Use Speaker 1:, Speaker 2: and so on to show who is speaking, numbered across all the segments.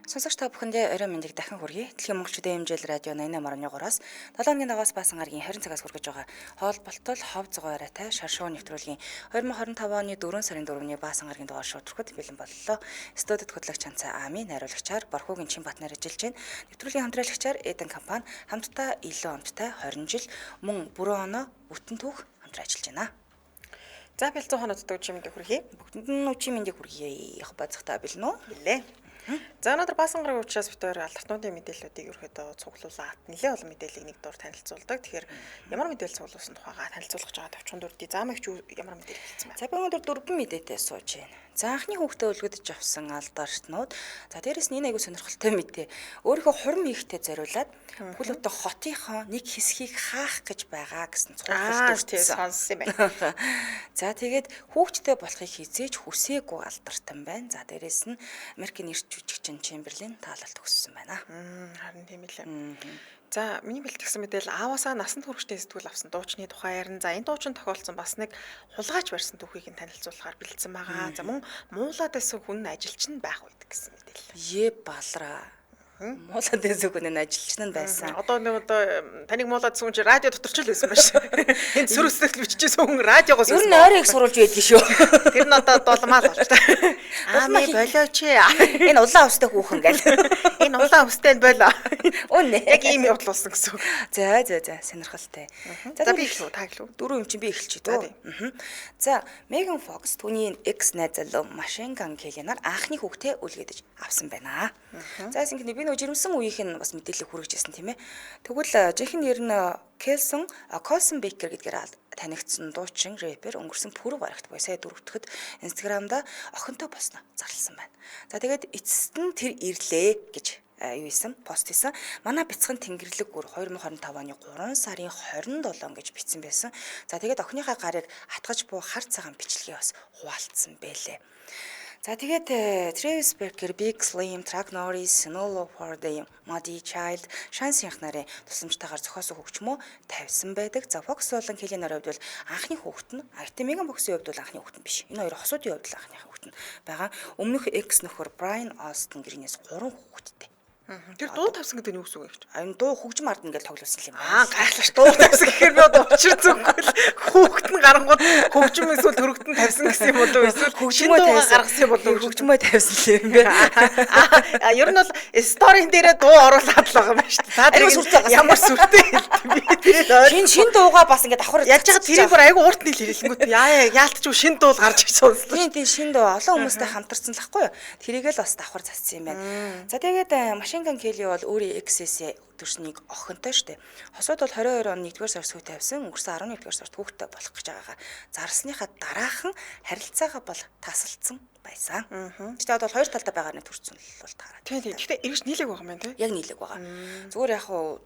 Speaker 1: Сонсогч та бүхэндээ орой мэндийг дахин хүргэе. Дэлхийн монголчуудын хэмжээл радио 88.3-аас 7 өдрийн дагаас баасан гарагийн 20 цагаас хүргэж байгаа хоолболтол хов згой арайтай шаршуу нэвтрүүлгийн 2025 оны 4 сарын 4-ний баасан гарагийн дугаар шуудрахад бэлэн боллоо. Студид хөтлөгч Чанцаа Ами, найруулагчаар Борхуугийн Чинбатнаар ажиллаж байна. Нэвтрүүлгийн хамтраалагчаар Эден компани хамтдаа илүү амттай 20 жил мөн бүрэн оноо бүтэн түүх хамтран ажиллаж байна.
Speaker 2: За бэлзэн хоноод үчим мэндийг хүргэе.
Speaker 1: Бүгдэнд нь үчим мэндийг хүргэе. Яг бацхтаа бэлэн үү?
Speaker 2: Билээ. За өнөөдөр баасан гарагийн учраас бид хоёр алдарчнуудын мэдээллүүдийг ерөөдөө цуглуулад нэлээд олон мэдээллийг нэг дور танилцуулдаг. Тэгэхээр ямар мэдээлэл цуглуулсан тухайгаа танилцуулах гэж байгаа төвчгөн дурдъя. За мэгч ямар мэдээлэл хэлсэн бэ?
Speaker 1: За би өнөөдөр 4 мэдээтэй сууж байна. За анхны хүүхдээ үлгэж авсан алдарчнууд. За дээрэс нь энэ айгу сонирхолтой мэдээ. Өөрийнхөө хурим хийхтэй зориулаад бүхэл бүтэн хотынхоо нэг хэсгийг хаах гэж байгаа гэсэн цуглуулж
Speaker 2: сонссон юм байна.
Speaker 1: За тэгээд хүүхдтэй болохыг хизээж хүсээгүй алдартай байна. За дээрэс нь Америкийн эрч жүжигчин Чемберлин таалалт өгсөн байна.
Speaker 2: Харин тийм ээ. За миний бэлтгэсэн мэдээлэл ааваасаа насанд хүрэгчдийн сэтгүүл авсан дуучны тухай ярина. За энэ дуучин тохиолдсон бас нэг хулгайч барьсан түүхийг танилцуулахаар бэлдсэн байгаа. За мөн муулаад байсан хүн ажилч нь байх үед гэсэн мэдээлэл.
Speaker 1: Е балраа. Муулаад байсан хүн ажилч нь байсан.
Speaker 2: Одоо таныг муулаад сүн чи радио дотор ч л байсан байж. Энд сүр өсөлт биччихсэн хүн радиогоос
Speaker 1: юу нойрыг сурулж байдгийг шүү.
Speaker 2: Тэр нь одоо долмаал болж та. Аами болооч.
Speaker 1: Энэ улаан устай хүүхэн гэл.
Speaker 2: Энэ улаан устай нь болоо.
Speaker 1: Үнэ.
Speaker 2: Яг ийм явдал болсон гэсэн үг.
Speaker 1: За сонирхолтой.
Speaker 2: За би эхлэв та эхлэв.
Speaker 1: Дөрөв юм чинь би эхэлчихэ дөө. За Меган Фокс түүний экс найз залуу Машин Ган Келлинаар анхны хүүхдээ үлгээдэж авсан байна. За ингэнэ би нөгөө жирэмсэн үеийнх нь бас мэдээлэл хүргэжсэн тийм ээ. Тэгвэл жинхэнэ нэр нь Колсон Бейкер гэдгээр танигдсан дуучин рэпер өнгөрсөн пүрэв гарагт буюу сая дөрөвдөд Инстаграмда охинтой постно зарласан байна. За тэгээд эцэст нь тэр ирлээ гэж юу исэн пост хийсэн. Манай бяцхан тэнгэрлэг бүр 2025 оны 3 сарын 27 гэж бичсэн байсан. За тэгээд охиныхаа гарыг хатгаж буй хар цагаан бичлэгээ бас хуваалцсан байлээ. За тэгээд Travis Barker, Big Slim, Chuck Norris, Snow Leopard, Muddy Child, Shansi нарын тусламжтайгаар зохиосон хөгжмөө тавьсан байдаг. За Fox болон Kelly-ийн хувьд бол анхны хүүхэд нь, Megan Fox-ийн хувьд бол анхны хүүхэд нь биш. Энэ хоёр хосуудын хувьд л анхны хүүхэд нь байгаа. Өмнөх экс нөхөр Brian Austin гэрнээс 3 хүүхэдтэй.
Speaker 2: Тэр дуу тавьсан гэдэг нь юу гэсэн үг вэ?
Speaker 1: Энэ дуу хөгжим ард ингээд тоглосон юм байна.
Speaker 2: Гайхалтай дуу тавьсан гэхээр би одоо учир зүггүй л хүүхэд нь гарангууд хөгжим эсвэл төрөгтөн тавьсан гэсэн юм болов уу? Эсвэл
Speaker 1: хөгжмөө
Speaker 2: гаргасан юм болов уу?
Speaker 1: Хөгжмөө тавьсан юм байна.
Speaker 2: Ер нь бол сторийн дээрээ дуу оруулаад л байгаа юм байна шүү дээ. Та тэрийг ямар сүртэй хэлдэг би тэр
Speaker 1: шин дуугаа бас ингээд давхар
Speaker 2: яаж байгаа тэрийг бүр айгу урт нийл хэлэнгүүт яалтч шин дуу гарч ич сонслоо.
Speaker 1: Тийм шин дуу олон хүмүүстэй хамтарсан л ахгүй юу? Тэрийг л бас давхар цацсан юм байна. За тэгээд Машин Ган Келли бол өөрийн эксээс өдөрснийг охинтой штэ. Хосууд бол 22 оны 1-р сард сүү тавьсан. Өнгөрсөн 11-р сард хүүхдтэй болох гэж байгаагаа зарсныхаа дараахан харилцаагаа бол тасалдсан байсан. Тэгтээ одоо хоёр талдаа байгаа нэг төрсөн л бол таараа.
Speaker 2: Тийм. Гэхдээ эргэж нийлэг байгаа юм байна тий.
Speaker 1: Яг нийлэг байгаа. Зүгээр яг уу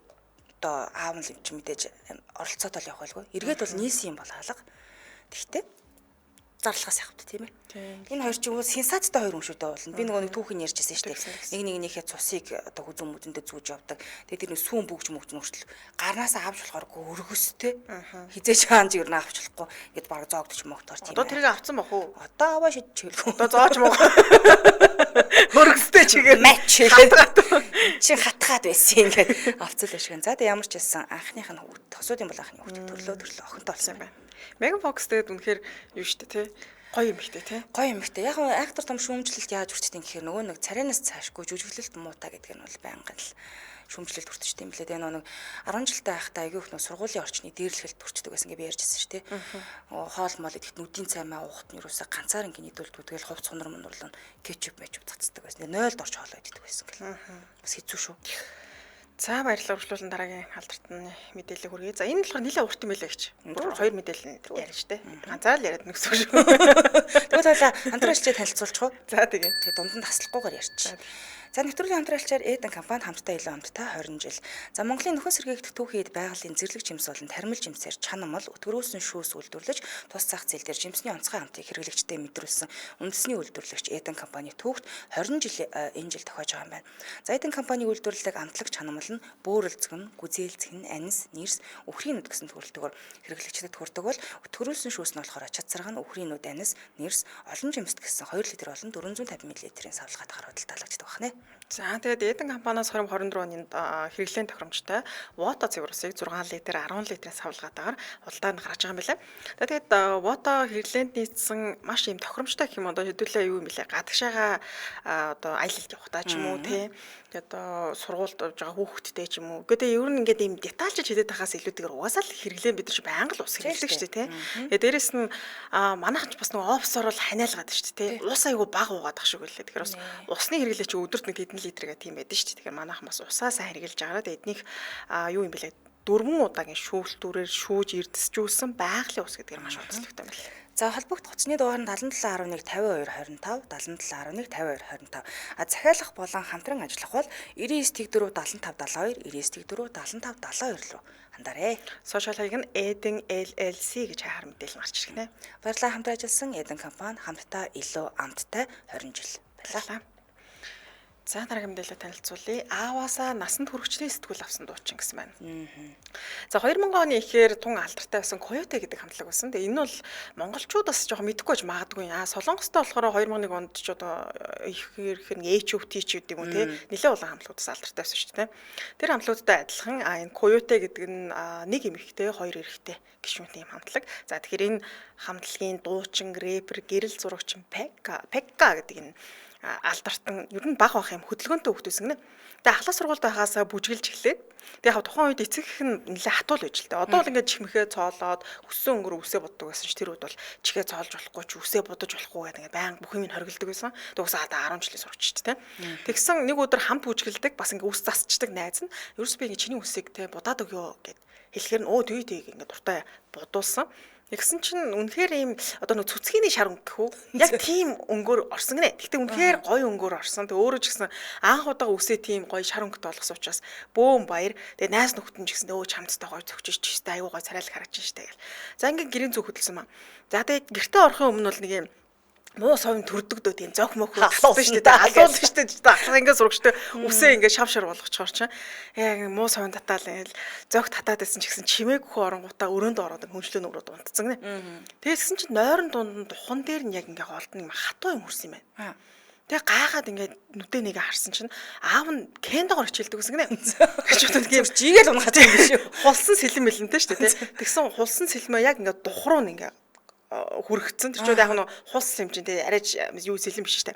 Speaker 1: одоо аав нь ч мэдээж оролцоод л явах байлгүй. Эргээд бол нийсэн юм бол алга. Тэгтээ зарлахаас явахд тийм ээ. Энэ хоёр ч юм уу сенсацтай хоёр хүн шүү дээ болно. Би нөгөө нэг түүхийг ярьжсэн шүү дээ. Нэгнийхээ цусыг одоо хүзүүн мүдэндээ зүүж явдаг. Тэгээд тэр нэг сүүн бүгж мөгчнөртөл гарнаасаа авч болохооргүй өргөстэй. Хизээч хаанж юу авч болохгүй гэд баг зоогдож мөгтөр тийм.
Speaker 2: Одоо тэрийг авцсан бах уу?
Speaker 1: Одоо аваа шидчихэлгүй.
Speaker 2: Одоо зооч мог. Өргөстэй чигээр
Speaker 1: матч чи хатгаад байсан ингээд авцал ашиг. За тэг ямар ч хэлсэн анхных нь тосууд юм бол анхны хүүхд төрлөө охинтой болсон юм байна.
Speaker 2: Megan Fox тэгээд үнэхээр юу штэ тий. Гоё юм ихтэй тий.
Speaker 1: Гоё юм ихтэй. Яг нь актер том шүүмжлэлт яаж үрчдэг гэхээр нөгөө нэг царинаас цаашгүй жүжиглэлт муута гэдэг нь бол байнгын л шүүмжлэлт үрчдэг юм блэ. Тэгээ нөгөө 10 жилтэй байхдаа аягүй их нөө сургуулийн орчны дээрлэхэлт үрчдэг байсан гэж би ярьжсэн шүү дээ. Хоол мол идэхт нүдийн цаймаа уухт нь юусаа ганцаар ингэ нийлүүлдэг. Тэгэл хувц хунар мунарлан кетчуп цацдаг байсан. 0-д орч хоолоо иддэг байсан гэл. Бас хэцүү шүү.
Speaker 2: За баярлалаа үргэлжлүүлэн дараагийн алдартай мэдээлэл хүргэе. За энэ болохоор нэлээд урт юм байлаа гэж. Хоёр мэдээлэл ярьж штэ. Ганцаар л яриад нэгсүү шүү.
Speaker 1: Тэгвэл хамтраалчтай танилцуулчих уу?
Speaker 2: За тэгээ.
Speaker 1: Тэгээ дунд нь таслахгүйгээр ярьчих. За нэвтрүүлгийн хамтрaalчаар Эден компани хамтдаа илүү амттай 20 жил. За Монголын нөхөн сэргээгдэх түүхийд байгалийн зэрлэг жимс болон тармил жимсээр чанамал өтгөрөөсөн шүүс үйлдвэрлэж тус зах зээл дээр жимсний онцгой хамтыг хэрэглэгчдэд мэдрүүлсэн үндэсний үйлдвэрлэгч Эден компани түүхт 20 жил энэ жил тохиож байгаа юм байна. За Эден компани үйлдвэрлэдэг амтлаг чанамал нь бөөрөлцгөн, гүзээлцгэн, анис, нэрс, үхрийн нүд гэсэн төрөлтөөр хэрэглэгчдэд хүрдэг бол өтгөрөөсөн шүүс нь болохоор чацарга нь үхрийн нүд, анис, нэрс, олон жимст гэсэн 2 литр болон 450 мл-ийн савлгаат гаруудалтай таалагддаг байна.
Speaker 2: За тэгээд Эден компаниас 2024 оны хэрэглээний тохиромжтой Water цэврусыг 6 литр 10 литрийн савлгаатаагаар худалдаанд гаргаж байгаа юм байна. Тэгээд Water хэрэглээнд нийцсэн маш юм тохиромжтой гэх юм одоо хэдүүлээ юу юм бэлээ. Гадагшаага одоо аялалд явахдаа ч юм уу тий. Тэгээд одоо сургуульд явж байгаа хүүхэдтэй ч юм уу. Гэхдээ ер нь ингээд ийм детальчж хэлээд тахаас илүүтэйгээр угаасаа л хэрэглээ бид нар чи байнга л ус хэрэглэдэг шүү дээ тий. Тэгээд дээрэс нь манайхан ч бас нэг офсоор бол ханиалгаад шүү дээ тий. Ус айгу баг уугаад ах шиг үлээ. Тэгэхээр бас усны хэрэглээ чи өдөрт нэг хэдэн литргээ тийм байдаг шүү дээ. Тэгэхээр манайхан бас усаа сайн хэрэглэж байгаа. Тэгээд эднийх юу юм бэлээ 4 удаагийн шүүлтүүрээр шүүж эрдэсжүүлсэн байгалийн ус гэдгээр маш онцлогтой юм байна.
Speaker 1: За холбогдох утасны дугаар нь 7711 52 25 7711 52 25. Захиалах болон хамтран ажиллах бол 99 45 75 72 99 45 75 72 руу хандаарай.
Speaker 2: Сошиал хаяг нь Eden LLC гэж хаягаар мэдээлэл гарч ирэх нэ.
Speaker 1: Баярлалаа хамтран ажилласан Eden компани хамтдаа илүү амттай 20 жил.
Speaker 2: Баярлалаа. За дараагийн мэдээлэл танилцуулъя. Ааваасаа насанд хүрэгчний сэтгүүл авсан дуучин гэсэн байна. За 2000 оны ихээр тун алдартай байсан Coyote гэдэг хамтлаг байсан. Тэгээ энэ бол монголчууд бас жоохон мэдэхгүй байж магадгүй. Солонгостой болохоор 2001 онд ч одоо их нэг HOT ч гэдэг юм уу те. Нэлээд олон хамтлагуудаас алдартай байсан шүү дээ. Тэр хамтлагуудтай адилхан энэ Coyote гэдэг нь нэг эмэгтэй, хоёр эрэгтэй гишүүнтэй юм хамтлаг. За тэгэхээр энэ хамтлагийн дуучин, рэпер, гэрэл зурагчин Pekka гэдэг энэ алдартан ер нь баг бах юм хөдөлгөөнтэй хөгтөсөн гинэ. Тэгээ ахлах сургуульд байхаасаа бүжгэлж эхлээд тэгээ яг тухайн үед эцэг их нь нэлээ хатуул байж л дээ. Одоо л ингээд чихмэхээ цоолоод өссөн өнгөөр үсээ боддог байсан ч тэр үед бол чихээ цоолж болохгүй ч үсээ бодож болохгүй гэдэг ингээд баян бүх юм хоригддаг байсан. Тэгээс одоо 10 жилийн сурч ч тэ. Тэгсэн нэг өдөр хамт бүжгэлдэг бас ингээд үс засчдаг найз нь ерөөс би ингээд чиний үсийг тэ будаад өгөө гэд хэлэхээр нь өө тгий ингээд дуртай будуулсан. Тэгсэн чинь үнэхээр ийм одоо нэг цүцгийний шар өнгөх үү? Яг тийм өнгөөр орсон гинэ. Гэтэ үнэхээр гоё өнгөөр орсон. Тэг өөрөө ч гэсэн анх удаа үсээ тийм гоё шар өнгөтэй болгосон учраас бөөм баяр. Тэгээ найз нөхдөд ч гэсэн өө чамцтай гоё зөгчөж чийстэй аюу гоё царайлах харагдаж штэ гэл. За ингээд гэрийн зүг хөдөлсөн маа. За тэгээ гэртээ орохын өмнө бол нэг юм муу совын төрдөг дөө тийм зог мөх алуулсан шүү дээ. Алуулсан шүү дээ. Ахлах ингээд сурагчтай үсээ ингээд шав шар болгочхоор чинь яг муу совын татаал ингээл зог татаад байсан ч гэсэн чимээгүйхөө оронгуудаа өрөөнд ороод хөнчлөө нүрээд унтцсан гинэ. Тэгсэн чинь нойрон дунд духан дээр нь яг ингээд голдны юм хатуу юм хүрсэн юм байна. Тэгээ гайхаад ингээд нүдэ нэгэ харсан чинь аав нь кендогоор хичээлдэг гэсэн гинэ. Гэж бодоод тийм
Speaker 1: жигээл унгаж байгаа юм биш үү?
Speaker 2: Хулсан сэлэн мэлэнтэй шүү дээ. Тэгсэн хулсан сэлмээ яг ингээд духруу ингээд хүрэгцэн. Тэр ч яг нь хулс юм чинь те арайч юу сэлэн биш штэ.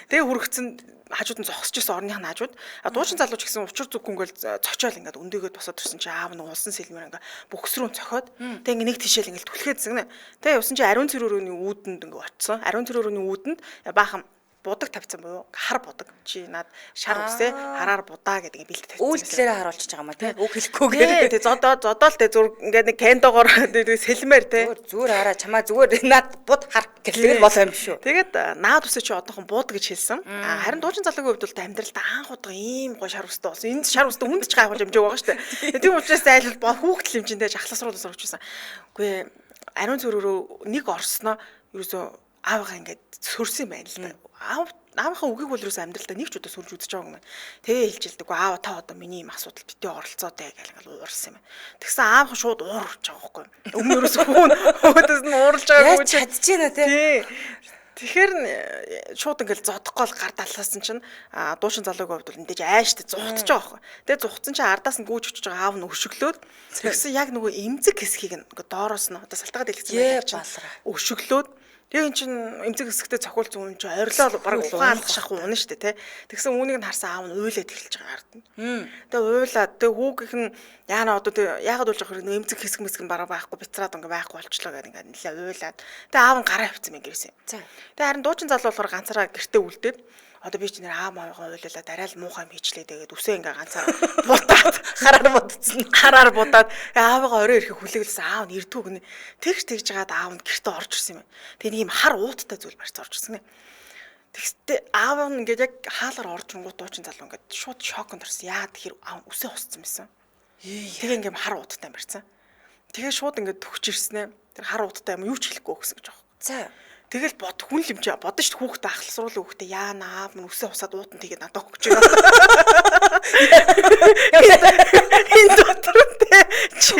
Speaker 2: Тэгээ хүрэгцэн хажууд нь зогсож исэн орных нь хажууд. Дуучин залууч гэсэн учир зүггүй ингээл цочоол ингээд өндөгөөд босоод ирсэн чинь аав нь хулсан сэлмээр ингээд бөхс рүү цохоод тэгээ ингээд нэг тишэл ингээд түлхээдсэн гэнэ. Тэгээ явсан чинь ариун цэрүүрөөний үүдэнд ингээд очсон. Ариун цэрүүрөөний үүдэнд баахан будаг тавьсан буюу хар будаг чи над шар үсээ хараар будаа гэдэг бэлдээ тавьсан.
Speaker 1: Үйлдэлээрээ харуулчихж байгаа маа тий. Үг хэлэхгүйгээр.
Speaker 2: Тий зодоол тий зур ингээд нэг кендогоор сэлмээр тий.
Speaker 1: Зүгээр хараа чамаа зүгээр над буд хар гэлээ болоо юм шүү.
Speaker 2: Тэгээд наад үсээ чи одоохон бууд гэж хэлсэн. Харин дуучин залуугийн хувьд бол амьдралдаа анх удаа ийм гоо шар үстэй болсон. Энд шар үстэй хүнд ч гайхуулж амжааг байгаа шүү дээ. Тийм учраас айлбал хүүхдэл хэмжээндээ жахлах сургууль сурч байсан. Үгүй ариун цэрүүрөө нэг орсноо ерөөсөө аавгаа ингээд сөрсөн юм байна л да. Аавынхаа үгийг бол ерөөсөө амьдралдаа нэг ч удаа сүрж үзэж байгаа юм байна. Тэгээ хэлжилдэг. Аава та одоо миний юм асуудал битээ оролцоотой гэл ингээл уурсан юм байна. Тэгсэн аавах шууд уурж байгаа байхгүй. Өмнө ерөөсөө хөөдөөс нь уурж байгаа юм
Speaker 1: чадж байна тий.
Speaker 2: Тэгэхээр шууд ингээл зодохгүй л гар даллаасан чинь дуучин залуугийн хувьд бол мэдээж айштай зугтж байгаа байхгүй. Тэгээ зугтсан чинь ардаас нь гүйж очиж байгаа аав нь өшөглөөд тэгсэн яг нөгөө эмзэг хэсгийг ингээ доороос нь одоо салтгаад дэлгэсэн байх чинь өшөглөөд тэгээ эн чинь эмзэг хэсэгтээ цохиулсан юм чи ойрлоо баг ухаан алах шахуу унаа штэ тий. Тэгсэн үүнийг нь харсан аав нь уйлаад эхэлж байгаа ард нь. Тэгээ уйлаад тэгээ хүүгийнх нь яана одоо тэгээ яагаад болж байгаа хэрэг эмзэг хэсэг мэсгэн бараа байхгүй бицраад ингээ байхгүй болчлоо гэдэг ингээ нэлээ уйлаад тэгээ аав нь гараа хөвцөн юм гэрсэн. Тэгээ харин дуучин залуу болохоор ганцаараа гэртээ үлдээд одоо би ч нэр аав маавгаа уйлуулаад арай л муухай мичлээ тэгээд үсээ ингээ ганцаараа будаад хараар будаад аавыгаа орой ирэхэд хүлээглсэн аав нь ирдүү гинэ. Тэгж жагаад аав нь гэртээ орж ирсэн юм. Тэгээд ийм хар ууттай зүйл барьц орж ирсэн нэ. Тэгстэй аав нь ингээд яг хаалаар орж ирэнгүүт дуучин залуу ингээд шууд шоконд орсон. Яа тэгэхээр аав үсээ хусцсан байсан. Тэгээ ингээм хар ууттай барьцсан. Тэгээ шууд ингээд төгч ирсэн ээ. Тэр хар ууттай юм юу ч хэлэхгүй гэсэн гэж байгаа. За тэгэл бод хүн л юм чи бодно шүү дээ хүүхдээ ахлах сургуулийн хүүхдээ яана аав минь үсээ усаад уутан тэгээд надад өгч байгаа. Энэ дотор тэ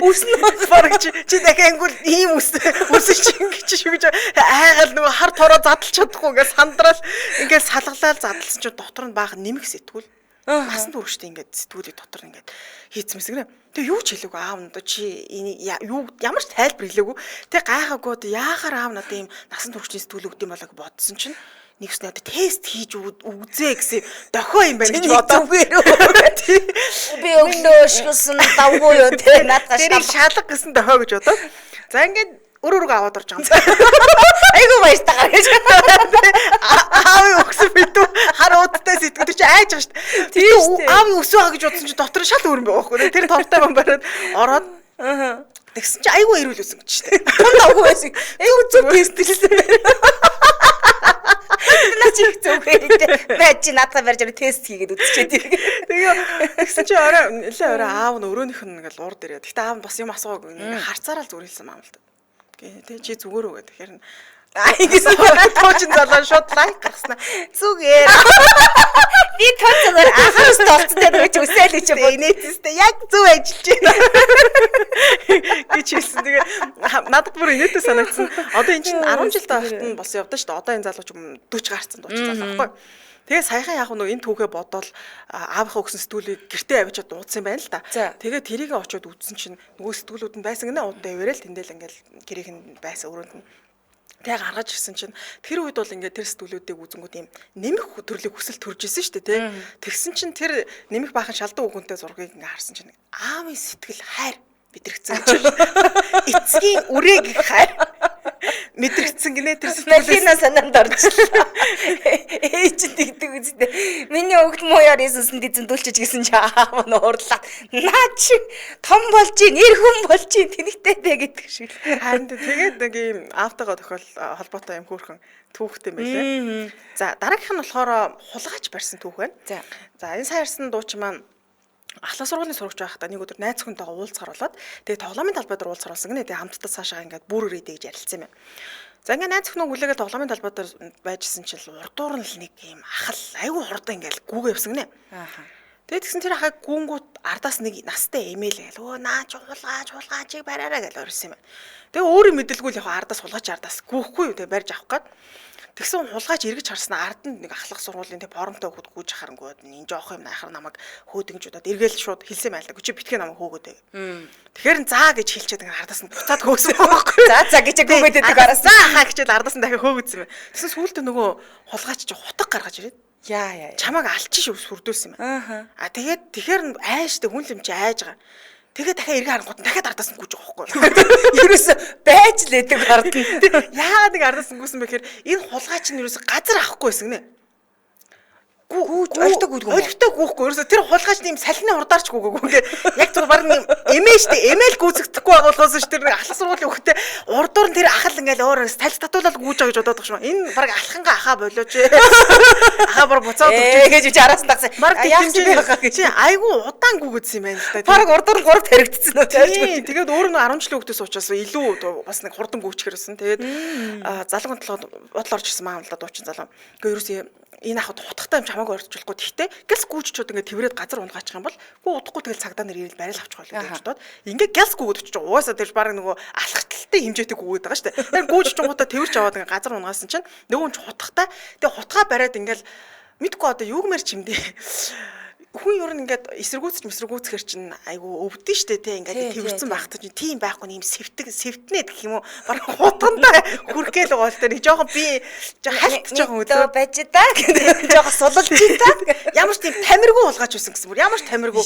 Speaker 2: үснэ бараг чи дахиад ангул ийм үсэж ингэж шүү гэж айгаал нөгөө хар тороо задлж чадахгүй ингээд сандрал ингээд салгалаал задлсан чи дотор нь баахан нэмэх сэтгүүл Насан туршид ингээд сэтгүүлийг дотор ингээд хийцмэсгэнэ. Тэгээ юу ч хэлээгүй аав надад чи юу ямар ч тайлбар хэлээгүй. Тэгээ гайхаагүй одоо яахаар аав надад ийм насан туршийн сэтгүүл өгд юм болоо бодсон чинь нэгс надад тест хийж үзээ гэсэн дохио юм байна гэж бодоо.
Speaker 1: Би өглөө шгсэн давгүй юу те надад
Speaker 2: шалга гэсэн дохио гэж бодоо. За ингээд өрөөргөө аваад орж байгаа юм.
Speaker 1: Айгу баяртайгаар гэж.
Speaker 2: Аавын өксөв битүү хар уудтай сэтгэдэг чи айж байгаа шүү дээ. Тийм аавын өксөв байгаа гэж бодсон чи дотор шал өрөн байхгүй. Тэр тортой юм бариад ороод тэгсэн чи айгу ирүүл үсэн гэж шүү дээ.
Speaker 1: Тун давгүй байсан. Айгу зүг тестэлсэн байна. Наач их зүг. Бай чи надад барьж тест хийгээд үзчихэд.
Speaker 2: Тэгээ тэгсэн чи орой аав нь өрөөнийх нь ингээл урд ирээ. Гэхдээ аав нь бас юм асуугаагүй. Ингээ харцаараа л зүгээр хэлсэн маам л да. Тэ чи зүгээр үү гэх. Тэгэхээр
Speaker 1: Айгсэн
Speaker 2: тоочин залуу шууд лайк гаргаснаа.
Speaker 1: Зүгээр. Би тооцоор ахаас толцтой байж үсэл үчи
Speaker 2: инээдстэй яг зөв ажиллаж байна. гэж хэлсэн. Тэгээ надад бүр инээдтэй санагдсан. Одоо эн чинь 10 жил байхад нь бас явдаа шүү дээ. Одоо энэ залууч 40 гарцсан дуучин залуу байхгүй. Тэгээ саяхан яг энэ түүхээ бодоол аавынхаа өгсөн сэтгүүлийг гэртээ авчиад дуудсан юм байна л да. Тэгээ тэрийг очиод үзсэн чинь нөгөө сэтгүүлүүд нь байсан гинэ удаа яваарэл тэндэл ингээл гэрийнх нь байсан өрөөнд нь тэг гаргаж ирсэн чинь тэр үед бол ингээд тэр сэтгүүлүүдийг үзэнгүүт юм нэмэх төрлийн хүсэл төрж исэн шүү дээ тий. Тэгсэн чинь тэр нэмэх баахан шалдан үгэнтэй зургийг ингээд харсан чинь аавын сэтгэл хайр мэдрэгцэн чинь эцгийн үрээг хайр мэдрэгцэн гинэ тэр
Speaker 1: сэтгүүлээс санаанд орчихлоо. Ээж тэгдэг үстэй. Миний өгд мууяар ийсэн дизэндүүлчих гэсэн чи аав нь уурлаад наа чи том болж ийн эр хүн болж ийн тэнэгтэй дээ гэдэг шиг.
Speaker 2: Харин тэгээд нэг юм аавтайгаа тохиол холбоотой юм хөөрхөн түүхтэй юм байлээ. За дараагийнх нь болохоор хулгайч барьсан түүх байна. За энэ сая ярьсан дуучин маань ахлах сургуулийн сурагч байхдаа нэг өдөр найз хүнтэйгээ уулзахаар болоод тэгээ тоглоомын талбай дээр уулзахаар болсон гинэ. Тэгээ хамтдаа цаашаа ингээд бүр өрөөдэй гэж ярилцсан юм. За ингээд найз хүн хүлээгээл тоглоомын талбай дээр байжсэн чинь урдуур нь л нэг юм ахал айгүй хурдан ингээд гүүгээ явсан гинэ. Тэгээ тэгсэн тэр ахаа гүүнгүүт ардаас нэг настай эмээл гээл өө наач хулгаачийг бариараа гэж орсон юм. Тэгээ өөрөө мэдлгүй л яг ардаас ардаас гүүхгүй юу тэгээ барьж авах гээд тэгсэн хулгайч эргэж харснаа ард нь нэг ахлах сургуулийн тэг форумтай хөхд гүйж харангууд энэ жоох юм найхар намайг хөөдөнгжудаад эргээл шууд хэлсэн байлаа. Чи битгий намайг хөөгөөд. Тэгэхээр заа гэж хэлчихэд ингээ ардаас нь буцаад хөөсөн байхгүй.
Speaker 1: За гэж гүгээд өгдөг араас.
Speaker 2: За хаа гэчихэд ардаас нь дахиад хөөгдсөн юм. Тэгсэн сүүлдээ нөгөө хулгайч чи хутаг гаргаж ирээд
Speaker 1: яа
Speaker 2: чамайг алчин шүү сүрдүүлсэн юм. Тэгээд тэгэхээр айштай хүн юм чи айж байгаа. Тэгээ дахиад эргээ харангууд дахиад ардаас нь гүйж байгаа байхгүй.
Speaker 1: Ерөөсө байж л байдаг ард нь.
Speaker 2: Яагаад нэг ардаас нь гүйсэн бэ гэхээр энэ хулгайч нь ерөөсө газар авахгүй байсан гинэ. Гүүж ойртой гүйдгүү. Ойртой гүйхгүй. Ерөөсө тэр хулгайч нэм салхины урдаарч гүйгээгүй. Ингээ яг зөв баг нэм эмээштэй эмээл гүйцэгдэхгүй байгаа болохоос ш тэр нэг ахлах сургуулийн хөхтэй урдуур нь тэр ахал ингээл өөрөө салж татуулаад гүйж байгаа гэж бодоод байгаа юм. Энэ баг алхангаа ахаа болооч. Ахаа баг буцаад өгч
Speaker 1: гэж араас нь дагсан.
Speaker 2: Чи айгүй удаан гүйгэдсэн юм байна л да.
Speaker 1: Баг урдуур нь 3 таригдсан үү
Speaker 2: тийм. Тэгээд өөр нь 10 жилийн хөхтөөс уучраас илүү бас нэг хурдан гүйчихэрсэн. Тэгээд залгуун бодлоо орж ирсэн маам л да дуучин залуу. Гэхдээ ерөөсөө энэ ахад хутгахтай юм чамаагүй орчуулахгүй. Тэгтээ гэлс гүйччүүд ингээ тэврээд газар унгаачих юм бол гүү удахгүй тэгэл цагдаа нар ирэл барил авчих болов гэж бодоод ингээ гэлс гүйгээд очиж угаасаа тэр баг нөгөө алхталтай хэмжээтэй гүйгээд байгаа шүү дээ. Тэр гүйчч унгуудаа тэвэрч аваад ингээ газар унгаасан чинь нөгөө нь хутгахтай тэгээ хутгаа бариад ингээл мэдгүй одоо юугмэр чимдээ хүн ер нь ингээд эсэргүүцэхэр чинь айгу өвдөн штэ те ингээд тэрвэрсэн багт чинь тийм байхгүй юм сэвтнэ гэх юм уу баг хутгандаа хүргээл байгаа л те нэг жоохон би хальт жоохон өдрөө
Speaker 1: байж та гэдэг жоохон сулалж та
Speaker 2: ямар ч тийм тамиргүй болгаач байсан гэсэн бүр ямар ч тамиргүй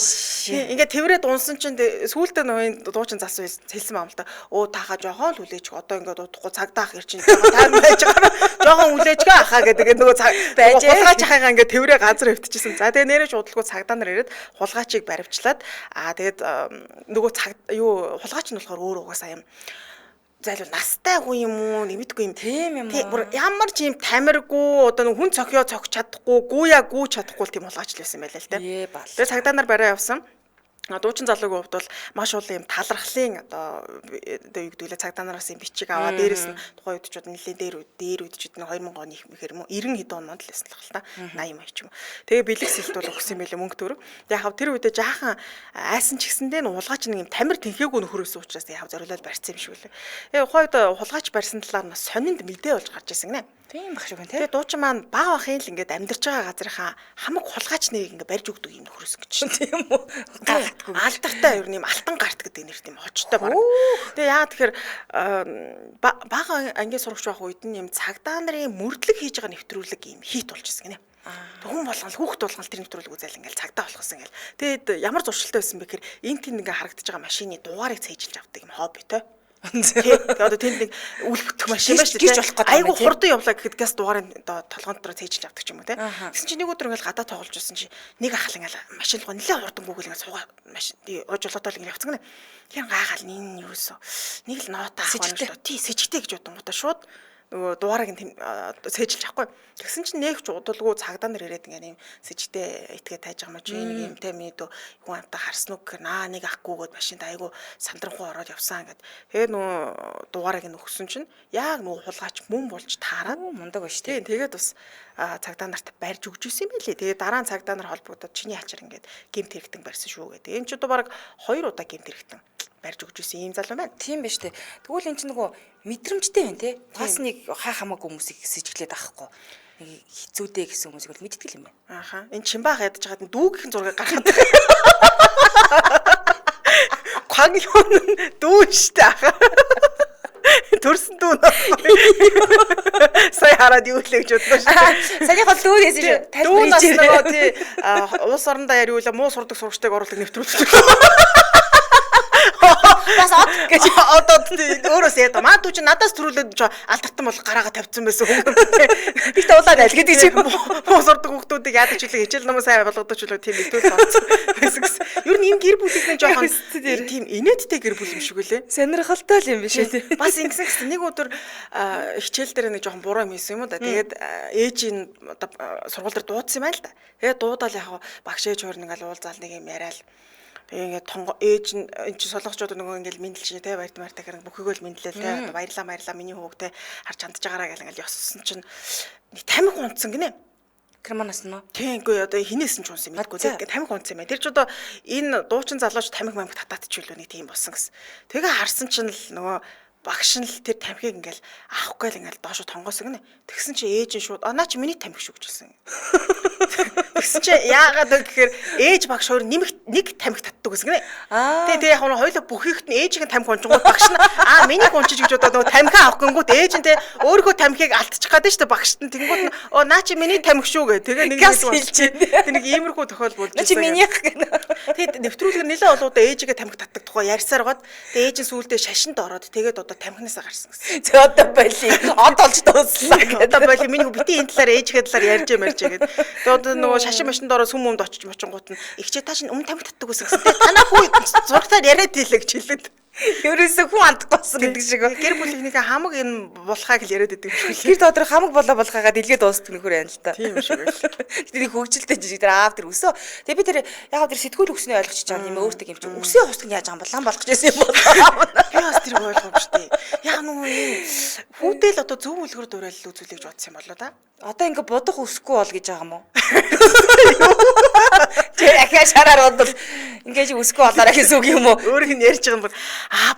Speaker 2: ингээд тэрврээд унсан чинь сүүлдээ нөгөө дуучин зас хэлсэн маам л та өө таахаа жоохон л хүлээж одоо ингээд удахгүй цагдаах гэр чинь жоохон байж байгаа жоохон хүлээжгээ ахаа гэдэг нөгөө байж хулгаач ахаагаа ингээд тэрврээ газар өвтчихсэн за тэгээ нэрэж удалгүй цагдаа нар ирээд хулгайчийг баривчлаад тэгээд нөгөө хулгайч нь болохоор өөр угаасаа юм зайлвал настай хүн юм уу нэмэдгүй юм
Speaker 1: тийм юм
Speaker 2: бүр ямар ч юм тамиргүй одоо хүн цохио цогч чадахгүй гүйж чадахгүй тийм хулгайч л байсан байлаа л дээ. Тэгээд цагдаа нар барай явсан. Дуучин залуугийн хувьд бол маш олон юм талархлын одоо юу гэдэг лээ цагдаа нараас юм бичиг аваа дээрээс нь тухайн үдчүүд нэлээд дээр үдчүүд нь 2000 оны ихмэхэр юм уу 90 хэд онд л байсан л хэл та 80 маяг ч юм уу. Тэгээ бэлэг сэлт бол өгсөн юм байлээ мөнгө төгрөг. Яг хав тэр үедээ жаахан айсан ч гэсэндээ хулгайч нэг юм тамир тэнхээгүй нөхөрөөс учраас яг зориулаад барьсан юм шиг үлээ. Тэгээ ухаад хулгайч барьсан талаар бас сонинд мэдээ болж гарч ирсэн гинэ.
Speaker 1: Тийм баг шүү гэн
Speaker 2: тэгээ дуучин маань баг бахын л ингээд амьдарч байгаа газрынхаа хамаг хулгайч нэрийг ингээд барьж өгдөг юм нөхөрөөс гэж.
Speaker 1: Тийм үү.
Speaker 2: Алдартай ер нь юм алтан гарт гэдэг нэрт юм хочтой баг. Тэгээ яа тэгэхээр бага ангийн сурагч байх үед нь юм цагдаа нарын мөрдлөг хийж байгаа нэвтрүүлэг юм хийт болчихсон гинэ. Хүн болгол хүүхд болгол тэр нэвтрүүлэг үзэл ингээл цагдаа болохсон ингээл. Тэгээд ямар зуршилтай байсан бэ гэхээр энэ тийм ингээ харагдаж байгаа машины дугаарыг цээжилж авдаг юм хоббитой. Тэгээд одоо тэнд нэг үл бүтэх машин байна шүү дээ. Айгу хурдан явлаа гэхэд газ дугаарыг одоо толгойн дотор цээжилж авдаг юм уу те. Гэсэн чинь нэг өдөр ингээл гадаа тоглож байсан чинь нэг ахал ингээл машин руу нэлээд хурдан гүгэл ингээл суугаа машин ууж болоод ингээл явцсан гэнэ. Тэгэхээр гайхал энэ юу вэ? Нэг л ноотаа авах юм шүү. Тий сэжигтэй гэж бодонгуудаа шууд нөгөө дугаарыг цээжилж авахгүй. Тэгсэн чинь нээгч удалгүй цагдаа нар ирээд ингээ юм сэжигтэй итгээ тайж байгаа маа чи нэг юм те миний дөө хүн амтаа харсан уу гэхээр нэг ахгүйгээд машинд айгу сандранхуу ороод явсан гэд. Тэгээд нөгөө дугаарыг өгсөн чинь яг нөгөө хулгайч мөн болж таараад
Speaker 1: мундаг ба штэ.
Speaker 2: Тэгээд бас цагдаа нарт барьж өгч ирсэн юм билээ. Тэгээд дараа нь цагдаа нар холбогдоод чиний ачаар ингээд гэмт хэрэгтэн барьсан шүү гэдэг. Энэ ч одоо баг 2 удаа гэмт хэрэгтэн барьж өгч ирсэн юм залуу байна.
Speaker 1: Тийм ба штэ. Тэгвэл эн чинь нөгөө мэдрэмжтэй байна те. Бас нэг хамаагүй хүмүүсийг сэжиглээд авахгүй. Нэг хэцүүдээ гэсэн хүмүүсийг бол мэддэг юм байна.
Speaker 2: Ааха. Энэ чимбаах ядаж байгаад дүүгийн зургийг гаргаад. Quaglion дүү штэ ааха. Төрсөн дүү нөө. Сая хараад юу лээ гэж бодлоо шүү.
Speaker 1: Саяны гол дүүнээс
Speaker 2: тайлбарж нөгөө тий улс орондоо яри үлээ муу сурдаг сурагчдыг оруулах нэвтрүүлдэг.
Speaker 1: Бас гэж
Speaker 2: одоо өөрөөс яа маа дүү чи надаас төрүүлээд алдартан бол гараага тавьсан байсан хүн.
Speaker 1: Бит улаад айл гэдэг чи
Speaker 2: муу сурдаг хүмүүсийг яадаг ч үлээ хичээл намаа сайн болгодог ч үлээ тийм нэвтрүүлж авсан байсан гэсэн. Ер нь энэ гэр бүлийн нь жоохон тийм инээдтэй гэр бүл юм шиг үлээ.
Speaker 1: Сонирхолтой л юм биш үү?
Speaker 2: Бас ингэсэн гэсэн нэг өдөр хичээл дээр нэг жоохон буруу юм хийсэн юм уу да. Тэгээд ээжийн одоо сургууль дээр дуудсан юм байна л да. Тэгээд дуудаал яг багш ээж хоёр ингээл уулзаал нэг юм яриад тэгээд ээж нь энэ чи солонгочууд нөгөө ингээл мэдлж те баярт марта гэрэн бүхийгөө л мэдлээ те баярлаа миний хүүхдээ харж хандж байгаараа гэл ингээл ёссон чинь нэг тамхи унтсан гинэ.
Speaker 1: Креманаас нь уу?
Speaker 2: Тиймгүй одоо хинээс нь ч унсан мэдгүй те тамхи унтсан юм байна. Тэр ч одоо энэ дуучин залууч тамхи мамх татаадчихвөл нэг тийм болсон гэсэн. Тэгээ харсан чинь л нөгөө багш нь л тэр тамхиг ингээл авахгүй л ингээл доошо тонгоосон гинэ. Тэгсэн чи ээж нь шууд наа чи миний тамхи шүү гэжэлсэн. Тэгсэн чи яагаад гэхээр ээж багш хоёр нэг тамхи татдаг гэсэн гинэ. Тэгээ яг нь хоёулаа бүхийгт нь ээжийн тамхи унжингууд багш нь миний унчиж гэж бодоод нөгөө тамхи авах гингүүд ээж нь те өөрийнхөө тамхиг алдчих гээд штэ багшд нь тэнгууд нь наа чи миний тамхи шүү гэ. Тэгээ нэг
Speaker 1: хэлж
Speaker 2: нэг иймэрхүү тохиол болж
Speaker 1: байна. Чи минийх гэнэ.
Speaker 2: Тэгээд нэвтрүүлгээр нэлээд олоодаа ээжигээ тамхи татдаг тухай ярьсаар гоод тэгээ ээж нь сүүлдээ шашинд ороод тэгээд одоо тамхинасаа гарсан гэсэн.
Speaker 1: Зөө одоо боли. Од олж дууслаа гэдэг.
Speaker 2: Одоо боли миний бити энэ талаар ээжийнхээ талаар ярьж гэдэг. Тэгээд одоо нөгөө шашин машинд ороо сүм өмд очиж мочингууд нь ихчээ та чинь тамхи татдаг гэсэн. Танаа хүү зургатаар яриад ийлээ гэж хэлээд.
Speaker 1: Ерөөсөө хүн андахгүй гэдэг шиг.
Speaker 2: Гэр бүлийнхнийхээ хамаг энэ булхааг л яриад идэг юм шиг.
Speaker 1: Тэр дотроо хамаг булхаагаа дэлгээ дуустдаг нөхөр байна л та.
Speaker 2: Тийм шиг байл.
Speaker 1: Тэр хөгжилтэй жижиг тэр аав тэр өсөө. Тэгээ би тэр яг тэр сэтгүүл өгснөө ойлгочихж байгаа юм өөртөө юм чи. Өсөө хустаг яаж байгаа юм бол лам болгож байсан юм бол.
Speaker 2: Би бас тэр ойлгоогүй шүү дээ. Яг нөгөө хүүдэл одоо зөв үлгэр дуурайлал үзүүлэх гэж бодсон юм болоо да.
Speaker 1: Одоо ингээ будах өсөхгүй бол гэж байгаа юм уу? Тэр ахиа шараар бол ингээ өсөхгүй болоорой гэсэн үг юм уу?
Speaker 2: Өөрөг нь ярьж байгаа юм бол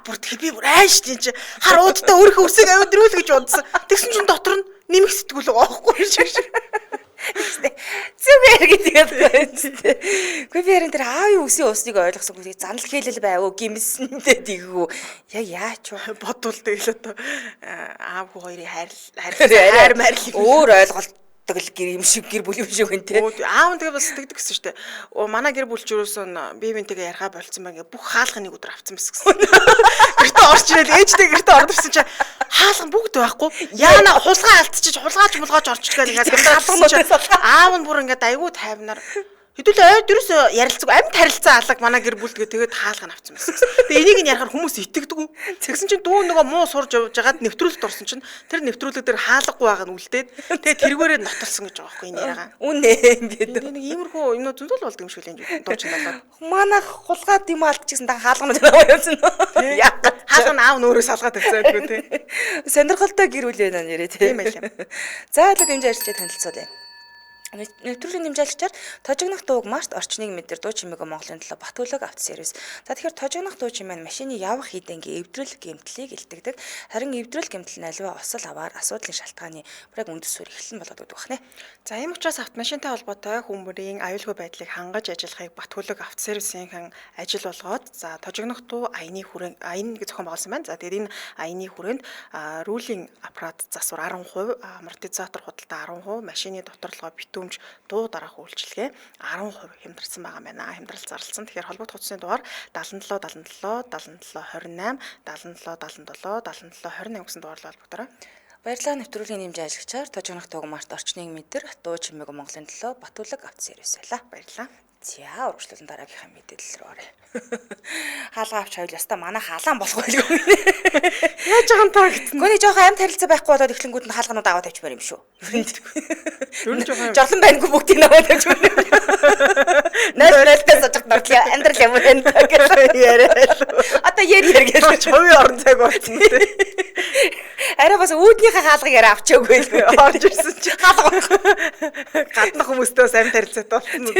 Speaker 2: бүр би бүр ааш тийм чи хар уудтай өөрийнхөө өсөг авдрүүл гэж бодсон. Тэгсэн чинь дотор нь нэмэх сэтгүүл оохгүй шиг.
Speaker 1: Зүгээр гэдэг байна. Гэхдээ би харин тэр аавын үсийн усныг ойлгосон хүмүүс занал хэлэл байв гимсэндээ тэгвүү. Яг яач вэ?
Speaker 2: Бодвол тэгэл одоо аавгүй хоёрын хайр марил
Speaker 1: өөр ойлголт гэр юм шиг гэр бүл юм шиг байна те.
Speaker 2: Аав нь тэгээ бас тэгдэг гэсэн шүү дээ. Манай гэр бүл ч юусэн би бинтэйгээ ярихаа болцсон байна гэ бүх хаалгын нэг өдөр авцсан байсан гэсэн. Гэртээ орч ирэл ээжтэй гэртээ ордорсон чи хаалган бүгд байхгүй. Яана хулгай алдчих хулгаач мулгаач орчих гэл ингээд хаалган аав нь бүр ингээд айгүй тайвнаар Хэдүүлээ дөрөс ярилцаг амьд харилцаа алга манай гэр бүлдгээ тэгээд хаалга авчихсан байсан. Тэгээ энийг нь ярахаар хүмүүс итгэдэг. Тэгсэн чинь дүү нөгөө муу сурж явж байгаад нэвтрүүлэлт орсон чинь тэр нэвтрүүлэг дээр хаалгагүй байгаа нь үлдээд тэгээд тэргээрээ нотолсон гэж байгаа байхгүй энэ яриагаа.
Speaker 1: Үнэ ингээд.
Speaker 2: Нэг иймэрхүү юмнууд зөндөл болдог юм шиг л энэ дуучин болоод.
Speaker 1: Манайх хулгаад юм алдчихсан та хаалганууд байгаа юм. Яг
Speaker 2: хаалга нь аав нөөрөө салгаад тавьсан гэдэг үү те.
Speaker 1: Сонирхолтой гэр бүл байна нэрээ
Speaker 2: Тийм байл юм.
Speaker 1: За л хэмжээ ярьж танилцуулъя. Нэвтрүүлгийн дэмжлэгчээр тожигнох дууг март орчныг мэдэр дуу чимээгүй Монголын төлөө Батүлэг авц сервис. За тэгэхээр тожигнох дуу чимээ нь машины явах хийдэнгийн эвдрэл гэмтлийг илтгэдэг. Харин эвдрэл гэмтэл нь аливаа осол аваар асуудлын шалтгааны бүрэг үндэс суурь эхлэн болоод өгөх нэ.
Speaker 2: За ийм учраас автомашинтай холбоотой хүмүүрийн аюулгүй байдлыг хангаж ажиллахыг Батүлэг авц сервисийнхэн ажил болгоод за тожигнох дуу аяны гэж зохион байгуулсан байна. За тэгээд энэ аяны хүрээнд рулийн аппарат засвар 10%, амортизатор худалдаа 10%, машины доторлогоо битүүмж дуу дараах үйлчилгээ 10% хямдарсан байгаа байна. Хямдрал зарласан. Тэгэхээр холбоот хуцсны дугаар 77 77 77 28 77 77 77 28 гэсэн дугаарлал холбогдорой.
Speaker 1: Баярлалаа нэвтрүүлгийн нэмж ажиллагчаар тожигнох дууг март орчныг мэдэр дуу чимээгүй Монголын төлөө Батүлэг авц сервис байлаа.
Speaker 2: Баярлалаа.
Speaker 1: За урагшлуулсан дараагийнхаа мэдээлэл рүү оръё. Хаалга авч хавьл яста манай халаан болох байлгүй.
Speaker 2: Яаж байгаа юм таа гэсэн.
Speaker 1: Гүний жоохон амт харилцаа байхгүй болоод эхлэнгүүд нь хаалганууд аваад тавьчмаар юм шүү.
Speaker 2: Юу ч жоохон
Speaker 1: жорлон байнгүй бүгдийг аваад тавьчмаар. Наалтай сажиг нөтлөө амьдрал юм байна гэж яриад. Одоо яар гэж
Speaker 2: хувийн орон цаг болсон тий.
Speaker 1: Араа бас үүднийхээ хаалгыг яриа авчаагүй л
Speaker 2: орж ирсэн чи хаалга. Гадна хүмүүстээс амт харилцаатай болсон уу?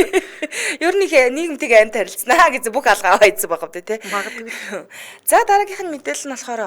Speaker 1: Ер нь нийгэмтэйг амт харилцнаа гэж бүх алгаа аваа ийдсэн байгаа юм тий.
Speaker 2: Магадгүй.
Speaker 1: За дараагийнх нь мэдээлэл нь болохоор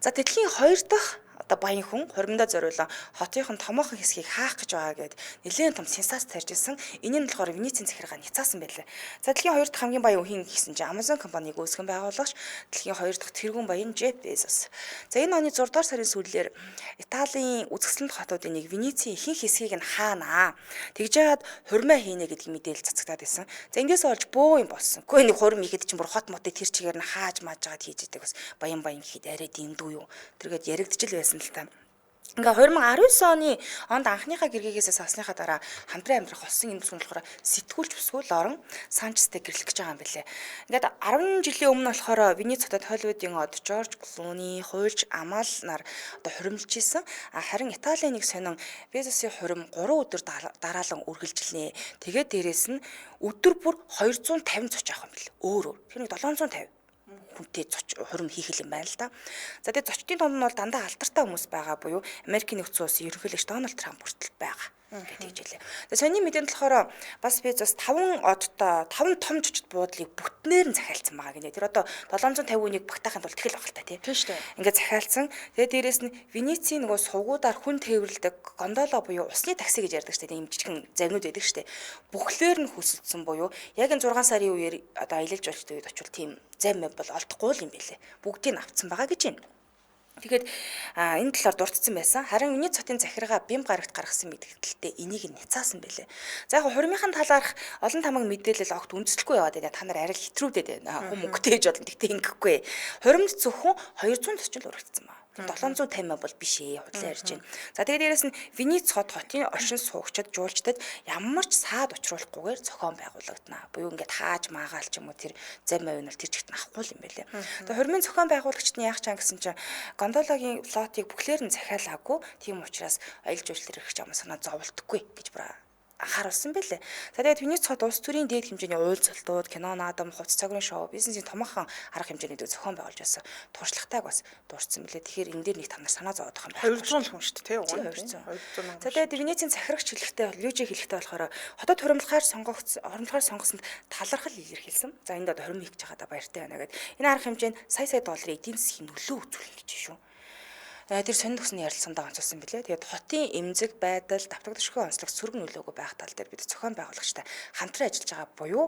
Speaker 1: за тэтгэлийн 2 дахь одоо баян хүн хуримдаа зориулан хотынхон томоохон хэсгийг хаах гэж байгаа гэд нэлээд том сенсац тарьж ирсэн. Энэ нь болохоор Венецийн захиргаа няцаасан байлаа. За дэлхийн 2 дахь хамгийн баян хүн гэсэн чинь Amazon компаниг үүсгэн байгуулагч дэлхийн 2 дахь тэргүүн баян Jeff Bezos. За энэ оны 6 дугаар сарын сүүлээр Италийн үзэсгэлэнт хотуудын нэг Венецийн ихэнх хэсгийг нь хаанаа. Тэгж яагаад хурмаа хийнэ гэдэг мэдээлэл цацагтаад байсан. За эндээс олж бөө юм болсон. Гэхдээ нэг хурм ихэд чинь бүр хот мотыг тэр чигээр нь хааж мааж жагаад хийж идэг бас баян гэхэд арай дэмдүү юу. Тэргээд яригдчихл байсан. Ингээ 2019 онд анхныхаа гэргийгээсээ сасныхаа дараа хамтран амьдрах болсон энэ бүсгүн болохоор сэтгүүлч бүсгүй Лорен Санчестэй гэрлэх гэж байгаа юм билэ. Ингээд 10 жилийн өмнө болохоор Венец хотод Холливуудын од Жорж Клуни, хуульч Амал нар одоо хуримлж исэн. Харин Италийн нэг сонин Безосын хурим 3 өдөр дараалан үргэлжилнэ. Тэгээд дээрэс нь өдөр бүр 250 зоч авах юм бэл. Өөр. Тэр нэг 750 хүнтэй хурим хийх юм байна л да. За тэгээд зочдын дунд нь бол дандаа алдартай хүмүүс байгаа буюу Америкийн нэгдсэн улсын ерөнхийлөгч Дональд Трамп хүртэл байгаа. Гэж хэлээ. За сони мэдээнд болохоор бас Безос 5 одтой 5 том жижиг буудлыг бүтнээр нь захиалсан байгаа гинэ. Тэр одоо 750 үнийг багтаахын тулд тэгэл багтаа тий. Тийм шүү дээ. Ингээд захиалсан. Тэгээд дээрэс нь Венецийн нөгөө сувгуудаар хүн тээвэрлдэг гондола буюу усны такси гэж ярьдаг шүү дээ. Ийм жижигхэн завнууд байдаг шүү дээ. Бүхлээр нь хүсэлтсэн буюу яг энэ 6 сарын үеэр одоо аялал жуулчдын үед очвол тийм зам бол олдохгүй юм билэ. Бүгдийг нь авцсан байгаа гэж байна. Тэгээд энэ талаар дурдсан байсан. Харин Венец хотын захиргаа бим гарагт гаргасан мэдээлэлтэй энийг няцаасан байлээ. За яг хурмынхын талаарх олон тамаг мэдээлэл огт үндэслэхгүй яваад байна. Та нар арай л хэтрүүдэд байна. Хүн мөнгөтэй гэж бодлоо. Тэгтээ ингэхгүй. Хуримд зөвхөн 200 төчл урагдсан байна. 750 бол биш ээ худлаа ярьж байна. За тэгээд дээрэс нь Венец хотын оршин суугчид жуулчдад ямар ч саад учруулахгүйгээр зохион байгуулагдана. Буюу ингээд хааж маагаал ч юм уу тэр зам авь нь бол тэр чигт авахгүй юм байлээ. Тэгээд хурмын зохион байгуулагчд нь яах чам гэсэн чинь гондолагийн флотыг бүхлээр нь захиалаагүй. Тийм учраас аялал жуулчлал эрхч юм санаа зовлтгүй гэж анхааруулсан байлээ. За тэгээд Венец хот улс төрийн дээд хэмжээний уулзалтууд, кино наадам, хувц цагрын шоу, бизнесийн томоохон арга хэмжээний зохион байгуулж байсан туршлагатайг бас дурдсан байлээ. Тэгэхээр энэ дээр нэг та нар санаа зовоодох юм байна.
Speaker 2: 200 хүн шүү дээ, тий.
Speaker 1: 200. За тэгээд Венецийн захирагч хэлэхдээ Люжи хэлэхдээ болохоор хотод хуримлахаар сонгосонд талархал илэрхийлсэн. За энд одоо хурим хийх гэж байгаадаа баяртай байна гэдэг. Энэ арга хэмжээнд сая долларын эдийн засгийн нөлөө үзүүлнэ гэж шүү. Тэр сонин төгсний ярилцсандаа онцолсон билээ. Тэгээд хотын эмзэг байдал, давтагдшгүй онцлог сөрөг нөлөөгөө байх тал дээр бид зохион байгуулагчтай хамтран ажиллаж байгаа буюу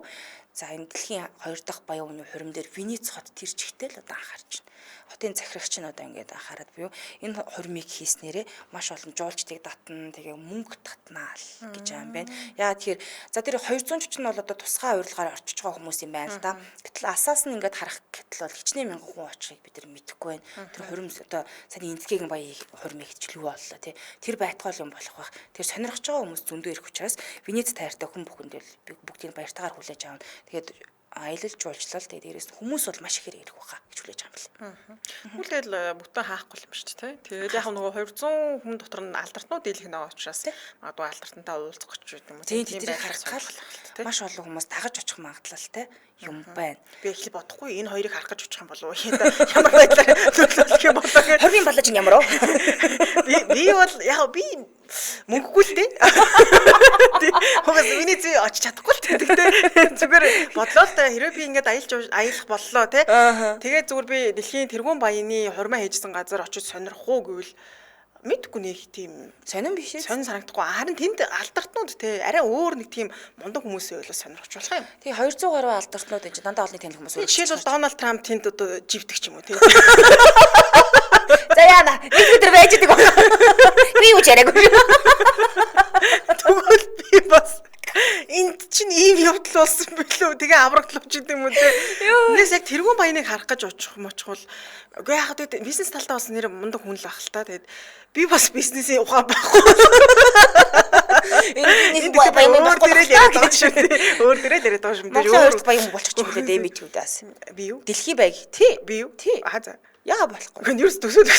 Speaker 1: За энэ дэлхийн 2 дахь баян үнийн хурим дээр Венец хот тэр чигтэл одоо анхаарч байна. Хотын захирагч нь одоо ингээд анхаарад буюу энэ хурмыг хийснээрээ маш олон жуулчдыг татна, тэгээ мөнгө татнаа л гэж юм байна. Яа тэгэхээр за тэр 240 нь бол одоо тусгай урилгаар орчиж байгаа хүмүүс юм байна л да. Гэтэл асаас нь ингээд харах гэтэл бол хичнээн мянган хүн очихыг бид нар мэдэхгүй байна. Тэр хурим одоо саяны энэтхэгийн баян хурмыг хичлүү боллоо тий. Тэр байтугай юм болох байх. Тэр сонирхож байгаа хүмүүс зөндөө ирэх учраас Венец тайртай хүн бүхэндээ бүгдийг баяртайгаар хүлээж авна. Тэгээд аялал жуулчлал тэгээд дээрээс хүмүүс бол маш ихээр ирэх байхаа гэж хүлээж байгаа юм байна.
Speaker 2: Хүлээл бүтэн хаахгүй юм шүү дээ. Тэгээд яг нөгөө 200 хүн дотор нь алдартнууд дийлэх нэг учраас магадгүй алдартантаа уулзах гэж юм уу.
Speaker 1: Тийм тэднийг харах маш олон хүмүүс дагаж очих магадлалтай юм байна.
Speaker 2: Би их бодохгүй энэ хоёрыг харах гэж очих юм болов уу? Ямар байдлаар төлөвлөх юм болоо гэж.
Speaker 1: Хорвын балаж нь ямар уу?
Speaker 2: Би бол яг би мөнгөгүй л дээ. Хогос Венец очиж чадахгүй л дээ. Тэгтээ зүгээр бодлоо л да хэрвээ би ингээд аялах боллоо те. Тэгээд зүгээр би дэлхийн тэргуун баяны хурмаа хийжсэн газар очиж сонирх уу гэвэл мэдгүй нэг тийм
Speaker 1: сонирн биш ээ.
Speaker 2: Сонир санагдахгүй. Харин тэнд алдартнууд те арай өөр нэг тийм мундаг хүмүүсээ болоо сонирхож болох юм.
Speaker 1: Тэгээ 200 гаруй алдартнууд энэ дандаа олонний таних хүмүүс.
Speaker 2: Жишээлбэл Дональд Трамп тэнд одоо живдэг ч юм уу те.
Speaker 1: За яана нэг өдөр байж идэг. Би юу чараагүй.
Speaker 2: Тэгвэл би бас энд чинь ийм явдал болсон билүү. Тэгээ аврагдлууч юм уу те. Нэгс яг тэргуун баяныг харах гэж очих мочхол. Үгүй яг тэгээд бизнес талдаа бас нэр мундаг хүн л байх л та. Тэгээд би бас бизнесийн ухаан байхгүй. Энэ баян байхгүй яриад байгаа шүү дээ. Өөр дээрээ яриад байгаа юм.
Speaker 1: Тэр өөр баян болчих юм билээ дэмий чүүдээс.
Speaker 2: Би юу?
Speaker 1: Дэлхий байг. Тий.
Speaker 2: Би юу?
Speaker 1: Тий.
Speaker 2: За.
Speaker 1: Яа болохгүй.
Speaker 2: Гэн юус төсөө.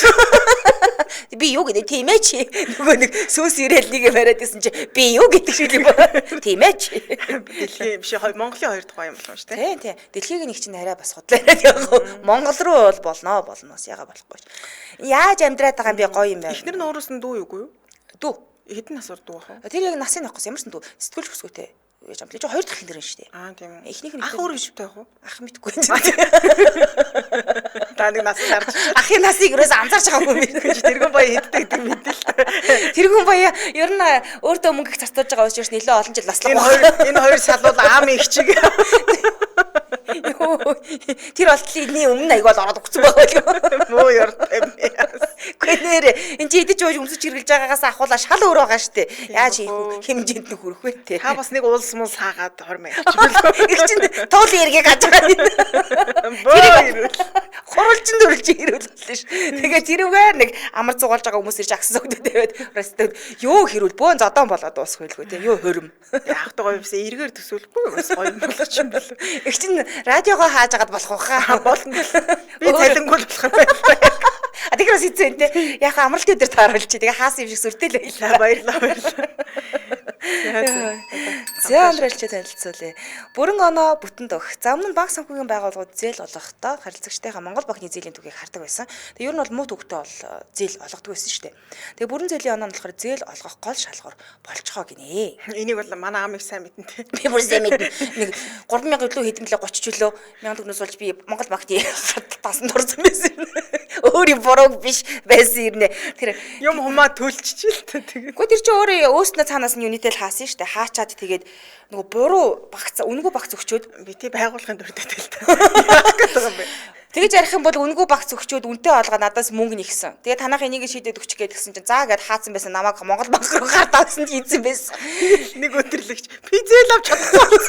Speaker 1: Би юу гэдэг тийм ээ чи. Нөгөө нэг сүнс ирээл нэг юм яриад гэсэн чи би юу гэдэг шиг юм байна. Тийм ээ чи.
Speaker 2: Дэлхийн биш Монголын 2 дахь баян болох юм шүү дээ.
Speaker 1: Тий. Дэлхийг нэг чинь арай бас худлаа яриад явах. Монгол руу бол болноос яга болохгүй. Яаж амьдраад байгаа юм би гоё юм байна.
Speaker 2: Эхнэр нь өөрөөс нь дүү юугүй юу?
Speaker 1: Дүү.
Speaker 2: Хэдэн насаар дүү бах вэ?
Speaker 1: Тэр яг насын авахгүйс ямар ч дүү. Сэтгүүлч хүсгүйтэй. Гэж юм. Чи 2 дахь эхнэр нь шүү дээ.
Speaker 2: Тийм үү.
Speaker 1: Эхнийх нь
Speaker 2: ах өөр биштэй байх уу?
Speaker 1: Ах мэдгүй.
Speaker 2: Та нэг нас гарч.
Speaker 1: Ахын насыг ерөөс анзаарч байгаагүй юм.
Speaker 2: Тэргүүн баяа хэддэг гэдэг мэдээ л.
Speaker 1: Тэргүүн баяа ер нь өөртөө мөнгө их зарцуулж байгаа учраас нэлээд олон жил наслах.
Speaker 2: Энэ хоёр салбал аам их чиг.
Speaker 1: Тэр болтлын өмнө аяг бол ороод өгсөн байгаа юм.
Speaker 2: Муу ёртой юм.
Speaker 1: Гэхдээ нэр энэ чи идэж ууж өмсөж хэрглэж байгаагаас ахуулаа шал өөр байгаа штэ. Яаж хэмжээнд нь хүрэх вэ те.
Speaker 2: Та бас нэг уулс муу саагаад хормоо явчих.
Speaker 1: Их чинь туулын эргийг гаж байгаа. Хуралчин дөрөлж хэрүүл боллоо ш. Тэгээд тэрүүгээр нэг амар зугаалж байгаа хүмүүс ирж агсан өгдөө тавиад ресторан юу хэрүүл бөөн зодон болоод дуусах байлгүй те. Юу хөрөм.
Speaker 2: Яг та гоё бисээ эргээр төсөөлөхгүй бас гоё болооч юм бэл.
Speaker 1: Их чинь радиогоо хааж агаад болох баха.
Speaker 2: Болно. Би цалингуул болох юм байна.
Speaker 1: А тэгэхээр сэцэн те. Яг амралт өдөр тааруулж чи. Тэгээ хаасан юм шиг сүртэй л байлаа.
Speaker 2: Баярлалаа.
Speaker 1: За Андралч танилцуулъя. Бүрэн оноо бүтэн дөх. За өмнө нь банк санхүүгийн байгууллагууд зээл олгохдоо харилцагчтайгаа Монгол банкны зээлийн түгийг хардаг байсан. Тэгээ ер нь бол муу төгтөө бол зээл олгодог байсан шүү дээ. Тэгээ бүрэн зээлийн оноо нь болохоор зээл олгох гол шалгуур болцохоо гинэ.
Speaker 2: Энийг бол манай аамыг сайн мэднэ те.
Speaker 1: Би бүр сайн мэднэ. Нэг 3000 илүү хэдэн лээ 30 ч үлөө 1000 төгнөөс болж би Монгол банкны тасанд орсон байсан. Өөр юм буруу биш байсан юм нэ. Тэр
Speaker 2: юм хумаа төлчихчихэл те тэгээ.
Speaker 1: Гэхдээ тэр чинь өөрөө өөснөө цаанаас нь юнитэл хаасан шүү дээ. Хаачаад тэгээд нөгөө буруу багц үнгүй багц өгчөөд
Speaker 2: би тий байгууллагын дүрдээ л та.
Speaker 1: Тэгэж ярих юм бол үнгүй багц өгчөөд үнтэй олгоо надаас мөнгө нэгсэн. Тэгээ танах энийг шийдээд өгч гэдгсэн чинь заа гэд хаацсан байсан намайг Монгол банк руу гартаасан хийсэн байсан.
Speaker 2: Нэг өдөрлөгч би зээл авч чадахгүй.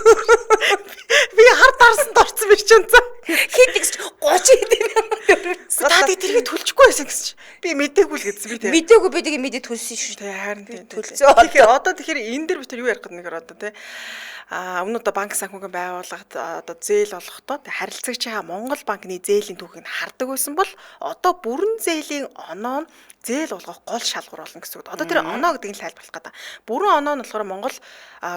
Speaker 2: Би хар дарсанд орсон биш ч за.
Speaker 1: Хийдэгс 30 хэдэн.
Speaker 2: Та тэрийг төлчихгүй байсан гэсэн чи. Би мэдээгүй л гэдсэн би тий.
Speaker 1: Мэдээгүй би тэгээ мэдээ төлсөн шүү
Speaker 2: дээ. Харин тий.
Speaker 1: Төлсөн.
Speaker 2: Тэгэхээр одоо энэ дэр бид юу ярих гэдэг нэгээр одоо тий. Өмнө одоо банк санхүүгийн байгууллагад одоо зээл олохдоо харилцагчаа Монгол банкны зээлийн түүхийг хардаг байсан бол одоо бүрэн зээлийн оноо нь зээл болгох гол шалгуур болно гэсэн үг. Одоо тэр оноо гэдэг нь тайлбарлах гэдэг. Бүрэн оноо нь болохоор Монгол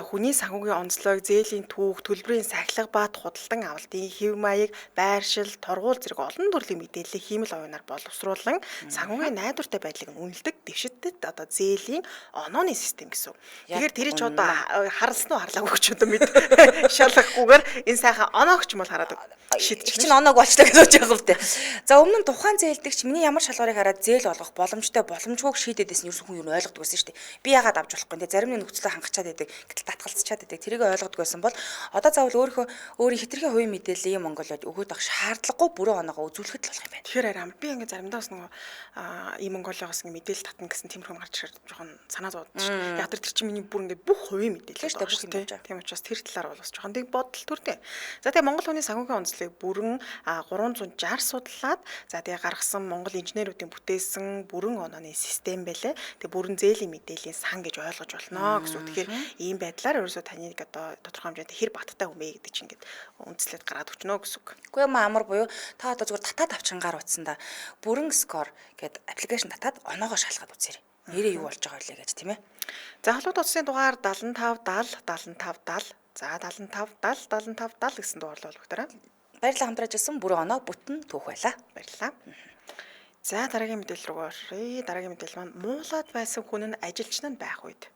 Speaker 2: хүний санхүүгийн онцлог, зээлийн түүх, төлбөрийн сахилга бат, худалдан авалтын хэв маяг, байршил, торгуул зэрэг олон төрлийн мэдээллийг хиймэл оюунаар боловсруулан санхүүгийн найдвартай байдлыг үнэлдэг дэвшигтэд одоо зээлийн онооны систем гэсэн үг. Тэгэхээр тэр ч одоо харсан уу харлаагүй ч одоо мэд шалгахгүйгээр энэ сайхан оноогч юм бол хараад шидчих.
Speaker 1: Чинь оноог болчлаа гэж бодож байгаа юм те. За өмнө нь тухайн зээлдэгч миний ямар шалгуурыг хараад зээл олгох боломж боломжгүйг шийдээдээс нь ерөөсөн хүн юу ойлгодог байсан шүү дээ. Би яагаад авч болохгүй нэ зарим нэг нөхцөлөө хангачаад байдаг. Гэтэл татгалцчаад байдаг. Тэрийг ойлгодог байсан бол одоо заавал өөрийн хитрхийн хувийн мэдээлэл юм Монголд өгөөд авах шаардлагагүй бүрэн оноогоо үзүүлэхэд л болох юм байна.
Speaker 2: Тэгэхээр арай амар би ингээ заримдаа бас нөгөө ийм Монголоос ингээ мэдээлэл татна гэсэн тиймэрхүү гарч ирээд жоохон санаа зовдож. Яг тэр чинь миний бүр ингээ бүх хувийн мэдээлэл
Speaker 1: шүү дээ.
Speaker 2: Тийм учраас тэр талаар бол бас жоохон тийг бодол төртэй. За тэгээ Монгол хүний санхүүгийн онцлогийг бүрэн 360 судлаад за тэгээ гаргасан Монгол инженеруудын бүтээсэн бүрэн онооны систем байлаа. Тэгээ бүрэн зээлийн мэдээллийн сан гэж ойлгож болно гэсэн үг. Тэгэхээр ийм байдлаар ерөөсөө таныг одоо тодорхой хэмжээнд хэр баттай хүн бэ гэдэг чинь ингээд үндэслээд гараад өчнө гэсэн үг.
Speaker 1: Үгүй юм амар буюу та одоо зүгээр татаад авчингаар утсандаа бүрэн скор гэдэг аппликейшн татаад оноогоо шалгаад үзээрэй. Нэрээ юу болж байгаа вэ гэж тийм ээ.
Speaker 2: За холбогд утасны дугаар 75 70 75 70 за 75 70 75 70 гэсэн дугаарлал болгохтой.
Speaker 1: Баярлалаа хамтраж ирсэн бүрэн оноо бүтэн түүх байлаа.
Speaker 2: Баярлалаа. За дараагийн мэдээлэл рүү оръё. Дараагийн мэдээлэл маань муулаад байсан хүн нь ажилчин нь байх үед.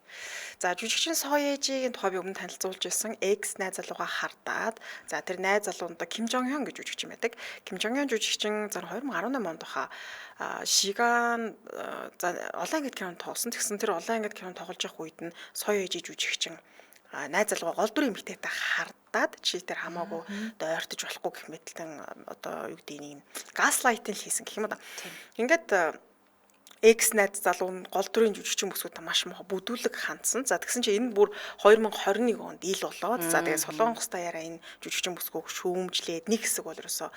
Speaker 2: За жүжигчин Сой Ээжигийн тухай би өмнө танилцуулж ирсэн X найз залууга хардаад за тэр найз залуу нь Ким Жон Хён гэж жүжигчин байдаг. Ким Жон Хён жүжигчин 2018 онд хаа Шиган за олон ангид кинонд тоглосон. Тэгсэн тэр олон ангид кинонд тоглож явах үед нь Сой Ээжи жүжигчин найз залууга гол дүрийн эмэгтэйтэй хардаад чи тэр хамаагүй одоо ойртож болохгүй гэх мэтэлтэн одоо юу гэдэг нь гаслайтинг хийсэн гэх юм да. Ингээд X найз залуу нь гол дүрийн жүжигчин бүсгүүд маш муу бүдүүлэг хандсан. За тэгсэн чинь энэ бүр 2021 онд ил болоод за тэгээ Солонгостой яраа энэ жүжигчин бүсгүүг шүүмжлээд нэг хэсэг бол ерөөсө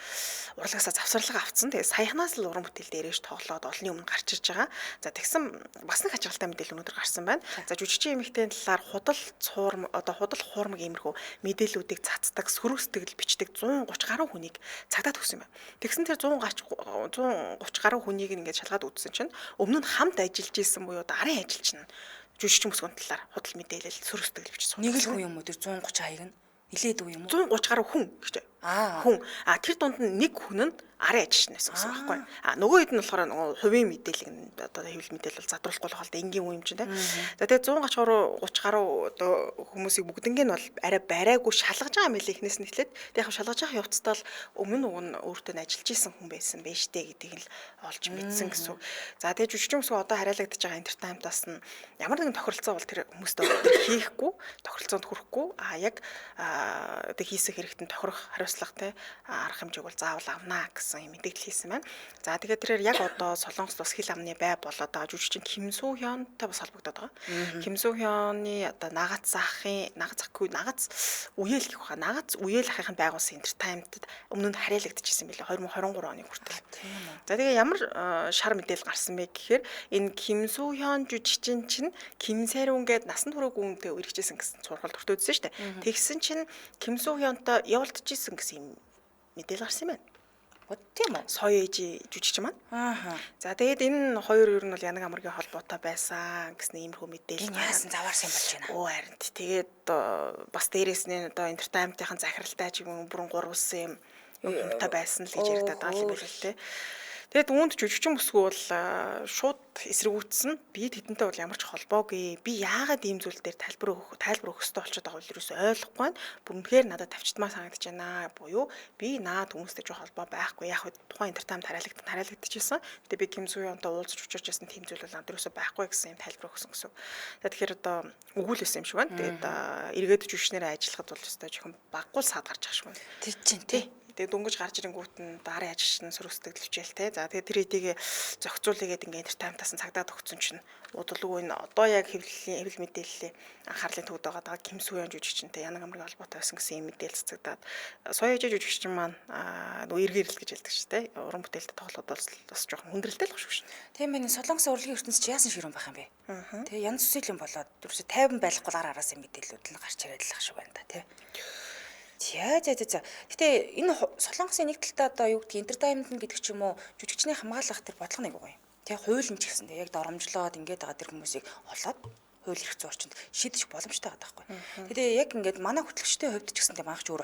Speaker 2: урлагасаа завсарлага авцсан. Тэгээ саяхнаас л уран бүтээл дээрэж тоглоод олонний өмнө гарч ирж байгаа. За тэгсэн бас нэг хачиргалтай мэдээлэл өнөөдөр гарсан байна. За жүжигчин эмэгтэйн талаар худал хуурмаг иймэрхүү мэдээллүүдийг цацдаг, сөрөг сэтгэл бичдэг 130 гаруй хүнийг цагдаад өгсөн байна. Тэгсэн тэр 130 гаруй хүнийг ингээд шалгаад үзсэн чинь өмнө нь хамт ажиллаж исэн буюу арын ажилч нь жүжигчин бүсгүүн талаар худал мэдээлэл сөрөг сэтгэл бичсэн.
Speaker 1: Нэг л хүн юм уу тэр 130 хаяг нь нилээд үе юм уу?
Speaker 2: 130 гаруй хүн гэж. Хүн. Тэр дунд нь нэг хүн нь арын ажилч байсан гэсэн байхгүй. Нөгөө хэд нь болохоор нөгөө хувийн мэдээлэл одоо хэвлэл мэдээлэл задруулахгүй л хоолтой энгийн хүн юм чинь те. За тэгээ 130 гаруй одоо хүмүүсийг бүгднийг нь бол арай барайгүй шалгаж байгаа юм лээ эхнээс нь эхлээд. Тэгээ яг шалгаж байгаа явцдаа л өмнө нь өөртөө ажиллаж исэн хүн байсан байж тээ гэдгийг л олж мэдсэн гэсэн. За тэгээ жүжигчин бүсгүй одоо хараалагдаж байгаа энтертаймтаас нь ямар нэгэн тохиролцоо бол тэр хүмүүст хийхгүй, тохиролцоонд хүрэхгүй яг тэг хийсэн хэрэгтэн тохирох хариуцлагатай арга хэмжээг бол заавал авнаа гэсэн мэдээлэл хийсэн байна. За тэгээд тэрээр яг одоо Солонгост бас хил амны бай болоод байгаа жүжигчин Ким Су Хёнтой бас холбогдоод байгаа. Ким Су Хёны одоо нагац үеэл гэх баха нагац үеэл ахын байгуулсан энтертаймтад өмнө нь хариалагдчихсан билээ 2023 оны хүртэл. За тэгээ ямар шар мэдээлэл гарсан бэ гэхээр энэ Ким Су Хён жүжигчин чинь Ким Сэрун гээд насан туршид үнтэй үргэлжсэн гэсэн сургалт өртөөдсөн шүү дээ. Тэгсэн чинь Ким Су Хёнтой явуулдаж исэн гэсэн юм мэдээлэл гарсан юм байна. Тийм үү? Сой Ээжи жүжигчин маань. За тэгээд энэ хоёр ер нь бол янаг амаргийн холбоотой байсан гэсэн иймэрхүү мэдээлэл
Speaker 1: яасан заваарсан болж байна.
Speaker 2: Харин тэгээд бас дээрээс нь одоо энтертайментийн захиралтай ч юм уу бүрэн гурвалсан юм юмтай байсан л гэж ярьдаг даа юм байна л те. Тэгэд үүнд жүжигчин бүсгүй бол шууд эсрэгүүцсэн. Би тэдэнтэй бол ямар ч холбоогүй. Би яагаад ийм зүйл дээр тайлбар өгөх ёстой болчиход байгаа вэ? Юусэн ойлгохгүй байна. Бүр үнэхээр надад тавчтмаа санагдаж байна. Буюу би наад хүмүүстэй ч холбоо байхгүй. Яг хөө тухайн энтертаймент хараалагдчихсан. Тэгээ би Ким Су Хёнтой уулзаж учирч байсан тийм зүйл бол надад юусэн байхгүй гэсэн юм тайлбар өгсөн гэсэн. Тэгэхээр одоо өгүүлсэн юм шиг байна. Тэгээд эргээд жүжигчнэрээ ажиллахад бол өстой жоохон баггүй саад гарч байгаа шүү.
Speaker 1: Тэр чинь тий.
Speaker 2: Тэгээ дөнгөж гарч ирэнгүүт нь арын ажилч нь сөрөг сэтгэл хичээл те. За тэгээ тэр эдийг зохицуулъягээд ингээ энтертаймтаас нь цагдаад өгсөн чинь удалгүй энэ одоо яг хэвлэл мэдээллийн анхаарлын төвд байгаа Ким Су Хён жүжигчтэй янаг амрын холбоотой байсан гэсэн юм мэдээлэл цагдаад Сой Ээжи жүжигчин маань нөгөө эргээрэл гэж хэлдэг шүү те. Уран бүтээлтэй тоглоод бас жоохон хүндрэлтэй л хөшгүй шин.
Speaker 1: Тийм байна. Солонгос урлагийн ертөнцид яасан ширүүн байх юм бэ? Тэгээ янз бүсэл юм болоод ерөөсө 50 байхгүй араас юм мэдээллүүд л гарч ирээд л ах шиг байна та тий. За. Гэтэ энэ Солонгосын нэг талдаа одоо юу гэдгийг энтертаймент гэдэг ч юм уу жүжигчний хамгаалах тэр бодлого нэг үгүй. Тэг хууль нь ч гэсэн яг доромжлоод ингээд байгаа тэр хүмүүсийг олоод хууль эрх зүйн орчинд шийдэж боломжтой байгаа байхгүй. Тэгээ яг ингээд манай хөтлөгчтэй хувьд ч гэсэн тэг манайх ч өөр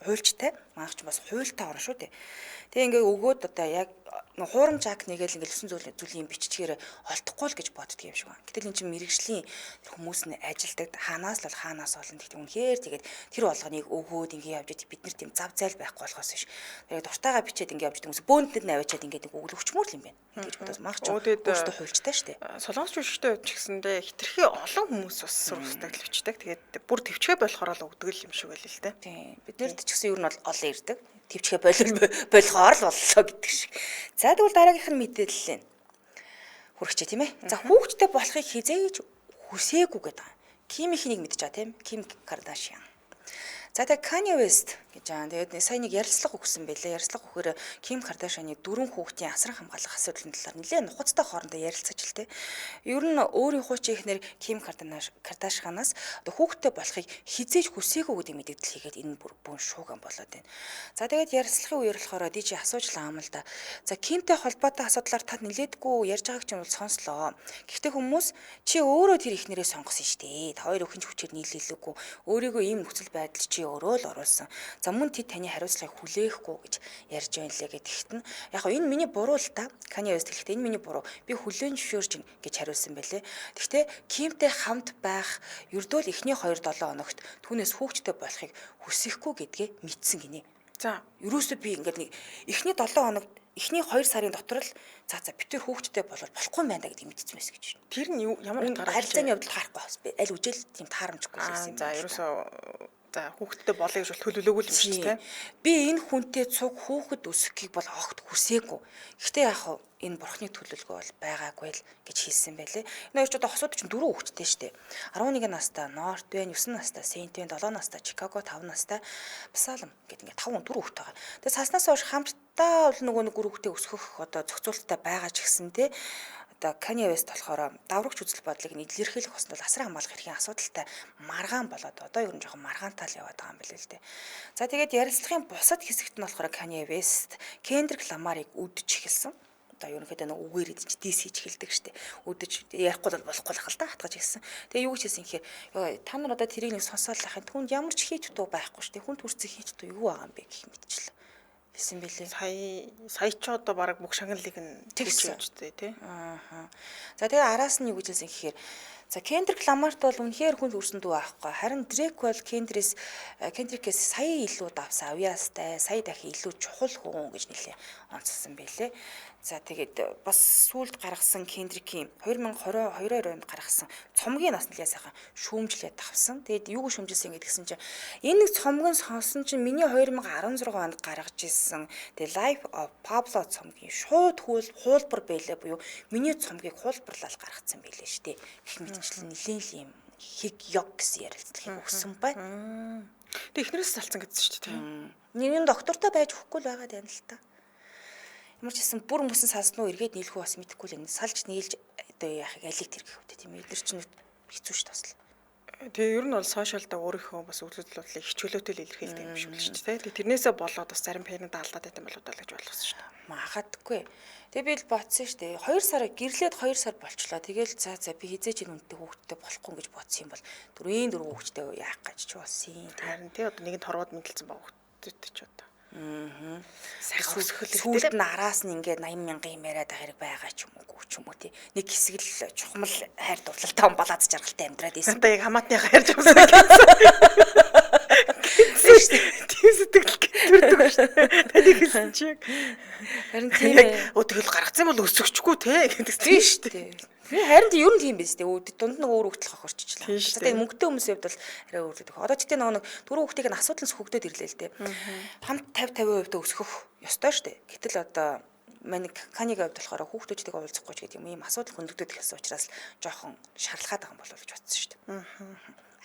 Speaker 1: хуульчтай манайх ч бас хуультай орно шүү дээ. Тэгээ ингээд өгөөд одоо яг хуурамч ак нэгээл ингээл 9 зүйлийн биччихээр олдохгүй л гэж боддөг юм шиг байна. Гэтэл эн чинь мэрэгжлийн хүмүүс нь ажилдаг хаанаас л хаанаас олон гэдэг үнэхээр тэгээд тэр болгоныг өгөөд ингээ явж бид нар тийм зав зайл байхгүй болохоос биш. Тэгээд дуртайгаа бичээд ингээ явж хүмүүс бөөндөд нь аваачаад ингээ өглөвчмөр л юм байна. Тэгж бодож магч өөртөө хуульчтай штэ.
Speaker 2: Солонгос жүжигчтэй хувьд ч гэсэндээ хитрхи олон хүмүүс бас сургалтад л бичдэг. Тэгээд бүр төвчгээ болохоор л өгдөг юм шиг байл л те.
Speaker 1: Тийм. Бид нарт ч гэсэн ер нь олон ирдэг. Төвчгээ болохоор л боллоо гэдэг шиг. За тэгвэл дараагийнх нь мэдээлэл нь хүрчихэ тийм ээ. За хүүхдтэй болохыг хизээж хүсээгүй гэдэг. Ким ихнийг мэдэж байгаа тийм. Ким Кардашиан. За тэгээ Kanye West гэж байгаа. Тэгээд сая нэг ярилцлага өгсөн байлээ. Ярилцлага өгөхөөр Ким Кардашианы 4 хүүхдийн асран хамгаалах асуудлын талаар нэлээд нухацтай хоорондоо ярилцаж л тээ. Ер нь өөрийн хуучин ихнэр Ким Кардашианаас хүүхдтэй болохыг хизээж хүсээгүй гэдэг мэдээлэл хийгээд энэ бүр шууган болоод байна. За тэгээд ярилцлагын үеэр болохоор DJ асууж лаам л да. За Кимтэй холбоотой асуудлаар та нилээдгүй ярьж байгааг чинь бол сонслоо. Гэхдээ хүмүүс чи өөрөө тэр ихнэрээ сонгосон шүү дээ. Та хоёр өхөнч хүчээр нийлүүлээгүй. Өөрийгөө ийм нөхцөл байдал чи өөрөө л оруулсан. За мөн тэд таны хариуцлагыг хүлээхгүй гэж ярьж байна лээ гэдэгт нь яг хоо энэ миний буруу л та. Kanye West хэлэхдээ энэ миний буруу. Би хүлээн зөвшөөрж гэж хариулсан байлээ. Гэхдээ Кимтэй хамт байх ердөөл эхний 2-7 хоногт түүнээс хүүхдтэй болохыг хүсэхгүй гэдгээ мэдсэн гинэ. За ерөөсөө би ингээд нэг эхний 7 хоногт эхний 2 сарын дотор л за бид тэр хүүхдтэй болохгүй юм байна гэдгийг мэдсэн байсан гэж.
Speaker 2: Тэр нь ямар утгаар
Speaker 1: харилцааны явдал харахгүй бас би аль үжил тийм таарамжгүй байсан юм.
Speaker 2: За ерөөсөө за хүүхдтэй болъё гэж төлөвлөөгүй юм шиг тийм.
Speaker 1: Би энэ хүнтэй цуг хүүхэд өсөхийг бол огт хүсээгүй. Гэхдээ яг хав энэ бурхны төлөвлөгөө бол байгаагүй л гэж хэлсэн байлээ. Энэ хоёр ч одоо хосууд чинь 4 хүүхэдтэй штэ. 11 настай Норт Бэн, 9 настай Сент Бэн, 7 настай Чикаго, 5 настай Псалм гэдэг ингээ 5 4 хүүхэд байгаа. Тэгээ саснаас хойш хамтдаа бол нөгөө нэг 4 хүүхдээ өсгөх одоо зохицуулалттай байгаа ч гэсэн те одоо Kanye West болохоор даврагч үзэл бодлыг илэрхийлэх хоснд бол асран хамгаалах эрхийн асуудалтай маргаан болоод одоо ер нь жоохон маргаантай л яваад байгаа юм билээ л дээ. За тэгээд ярилцлагын бусад хэсэгт нь болохоор Kanye West Kendrick Lamar-ыг үдж эхэлсэн. Одоо ерөнхийдөө нэг үгээр идэж дис хийж эхэлдэг штеп. Үдэж ярихгүй бол болохгүй л хал та хатгаж хэлсэн. Тэгээ юу гэж хэлсэн гэхээр та нар одоо тэрийг нэг сонсоол лахын түнд ямар ч хийж дуу байхгүй штеп. Хүн төрцөг хийж дуу юу байгаа юм бэ гэх мэтчлээ. Хэлсэн бэлээ.
Speaker 2: Сая ч одоо баг бүх шагналыг нь тэгж үжтэй тий.
Speaker 1: Аа. За тэгээ араас нь юу гэж хэлсэн гэхээр за Kendrick Lamar-т бол үнэхээр хүн төрсөн дүү байхгүй. Харин Drake бол Kendrick-ээс сая илүү давсан авьяастай, сая дахин илүү чухал хүн гэж нэлээ онцлсан байлээ. За тэгээд бас сүүлд гаргасан Kendrick-ийн 2022 онд гаргасан цомгийн нас нэлээ сайхан шүүмжлээд тавсан. Тэгээд юу шүүмжилсэн гэдгсэн чинь энэ нэг цомгон сонсон чинь миний 2016 онд гаргаж ирсэн тэгээд Life of Pablo цомгийн шууд хуулбар байлээ буюу миний цомгийг хуулбарлал гаргацсан байлээ шүү дээ. Гэх мэтчлэн нэлээд юм хиг ёг гэсэн ярилцлагыг өгсөн байна.
Speaker 2: Тэг ихнэрээс салцсан гэсэн шүү дээ.
Speaker 1: Нэг доктортой байж өгөхгүй л байгаа тань л та. Ямар ч гэсэн бүр хүмүүсийн салсан уу эргээд нийлэхгүй бас мэдэхгүй л энэ салж нийлж одоо яахыг алиг тэргэх хөтэй тийм эдгээр чинь хэцүү ш тасл.
Speaker 2: Тэгээ ер нь бол сошиалда өөрийнхөө бас үзэл бодлыг хичээлөөтэй л илэрхийлдэг юм шиг л шүү дээ. Тэгээ тэрнээсээ болоод бас зарим парент алдаад байт юм болоо л гэж ойлгосон шүү дээ.
Speaker 1: Магадгүй. Тэгээ би л бодсон шүү дээ. 2 сар гэрлээд 2 сар болчлоо. Тэгээл за би хизээч энэ үнэтэй хүүхдтэй болохгүй гэж бодсон юм бол 4 хүүхдтэй яах гэж ч болсон юм.
Speaker 2: Харин тий одоо нэгэнд хорвоод мэдлсэн баг хүүхдтэй ч одоо.
Speaker 1: Сайхан сүүлд нь араас нь ингээд 80 мянган юм яриад байгаа хэрэг байгаа ч юм уу тий. Нэг хэсэг л чухмал хайр дурлалтай болоод жаргалтай амьдраад ийсэн.
Speaker 2: Одоо яг хамаатны хайрж авсан гэсэн. Тийм сэтгэл төрдөг шүү дээ. Таны хэлсэн чи яг.
Speaker 1: Харин тийм ээ.
Speaker 2: Тэгэл гаргацсан бол өсөхгүй те гэдэг
Speaker 1: тийм шүү дээ. Харин ер нь тийм биз дээ. Дунд нэг өөр хөлтлөх хурцчихлаа. Тэгээд мөнгөтэй хүмүүсийн хувьд бол арай өөр гэдэг. Одоо ч тийм нэг дөрөв хүүхдийг нь асуудал сөхөгдөд ирлээ л дээ. Хамт 50% өсгөх ёстой шүү дээ. Гэтэл одоо манай Kanye-гийн хувьд болохоор хүүхдүүдтэйгээ уулзахгүй ч гэдэг юм ийм асуудал хөндөгдөд ихсэн учраас жоохон шаарлахаад байгаа юм болов гэж бодсон шүү дээ.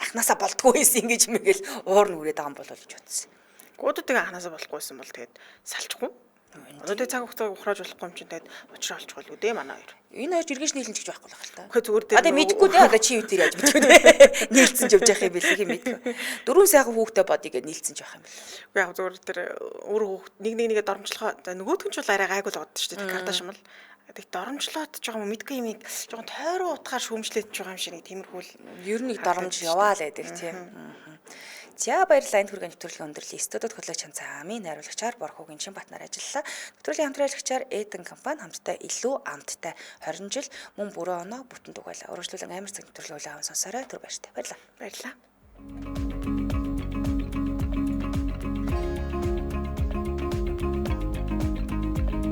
Speaker 1: Ахнасаа болдгоо байсан ингэж мэгэл уур нь үрээд байгаа юм болов гэж бодсон.
Speaker 2: Гуудуудыг анханасаа болохгүйсэн бол тэгээд салчихгүй. Одоо тэг цаг хугацааг ухрааж болохгүй юм чинь тэгээд учраа олчихгүй л үдээ манай хоёр.
Speaker 1: Энэ хоёр эргэж нийлэн ч гэж байхгүй л хэл та.
Speaker 2: Хөө зүгээр дээр.
Speaker 1: Одоо мэдгүй дээ одоо чи юу дээр яаж мэдгүй дээ. Нийлцэн ч явж явах юм билээ мэдгүй. 4 сайхан хүүхдээ бодъё гэж нийлцэн ч явах юм бэл.
Speaker 2: Үгүй яг зүгээр дээр өөр хүүхд нэгээ доромжлохоо нөгөөдг нь ч бол арай гайгүй л гоод шүү дээ. Кардашин бол. Тэг доромжлоод жоохон мэдгүй юм жоохон тойроо утгаар шүүмжлээд байгаа юм шиг нэг тиймэрхүү л
Speaker 1: ер нь нэг доромж яваа л байдаг тийм. За баярлалаа. Энэ хүргэний нэвтрүүлгийн өндөрлөлийн студид хөтлөгч Чанцаамын найруулагчаар Борхогийн Шинбатнаар ажиллалаа. Нэвтрүүлгийн хамтраалагчаар Эден компани хамтдаа илүү амттай 20 жил мөн бүрэн оноо бүтэн дугаалаа. Урагшлуулан амар цаг нэвтрүүлэг аван сонсороо түр баяртай. Баярлалаа.
Speaker 2: Баярлалаа.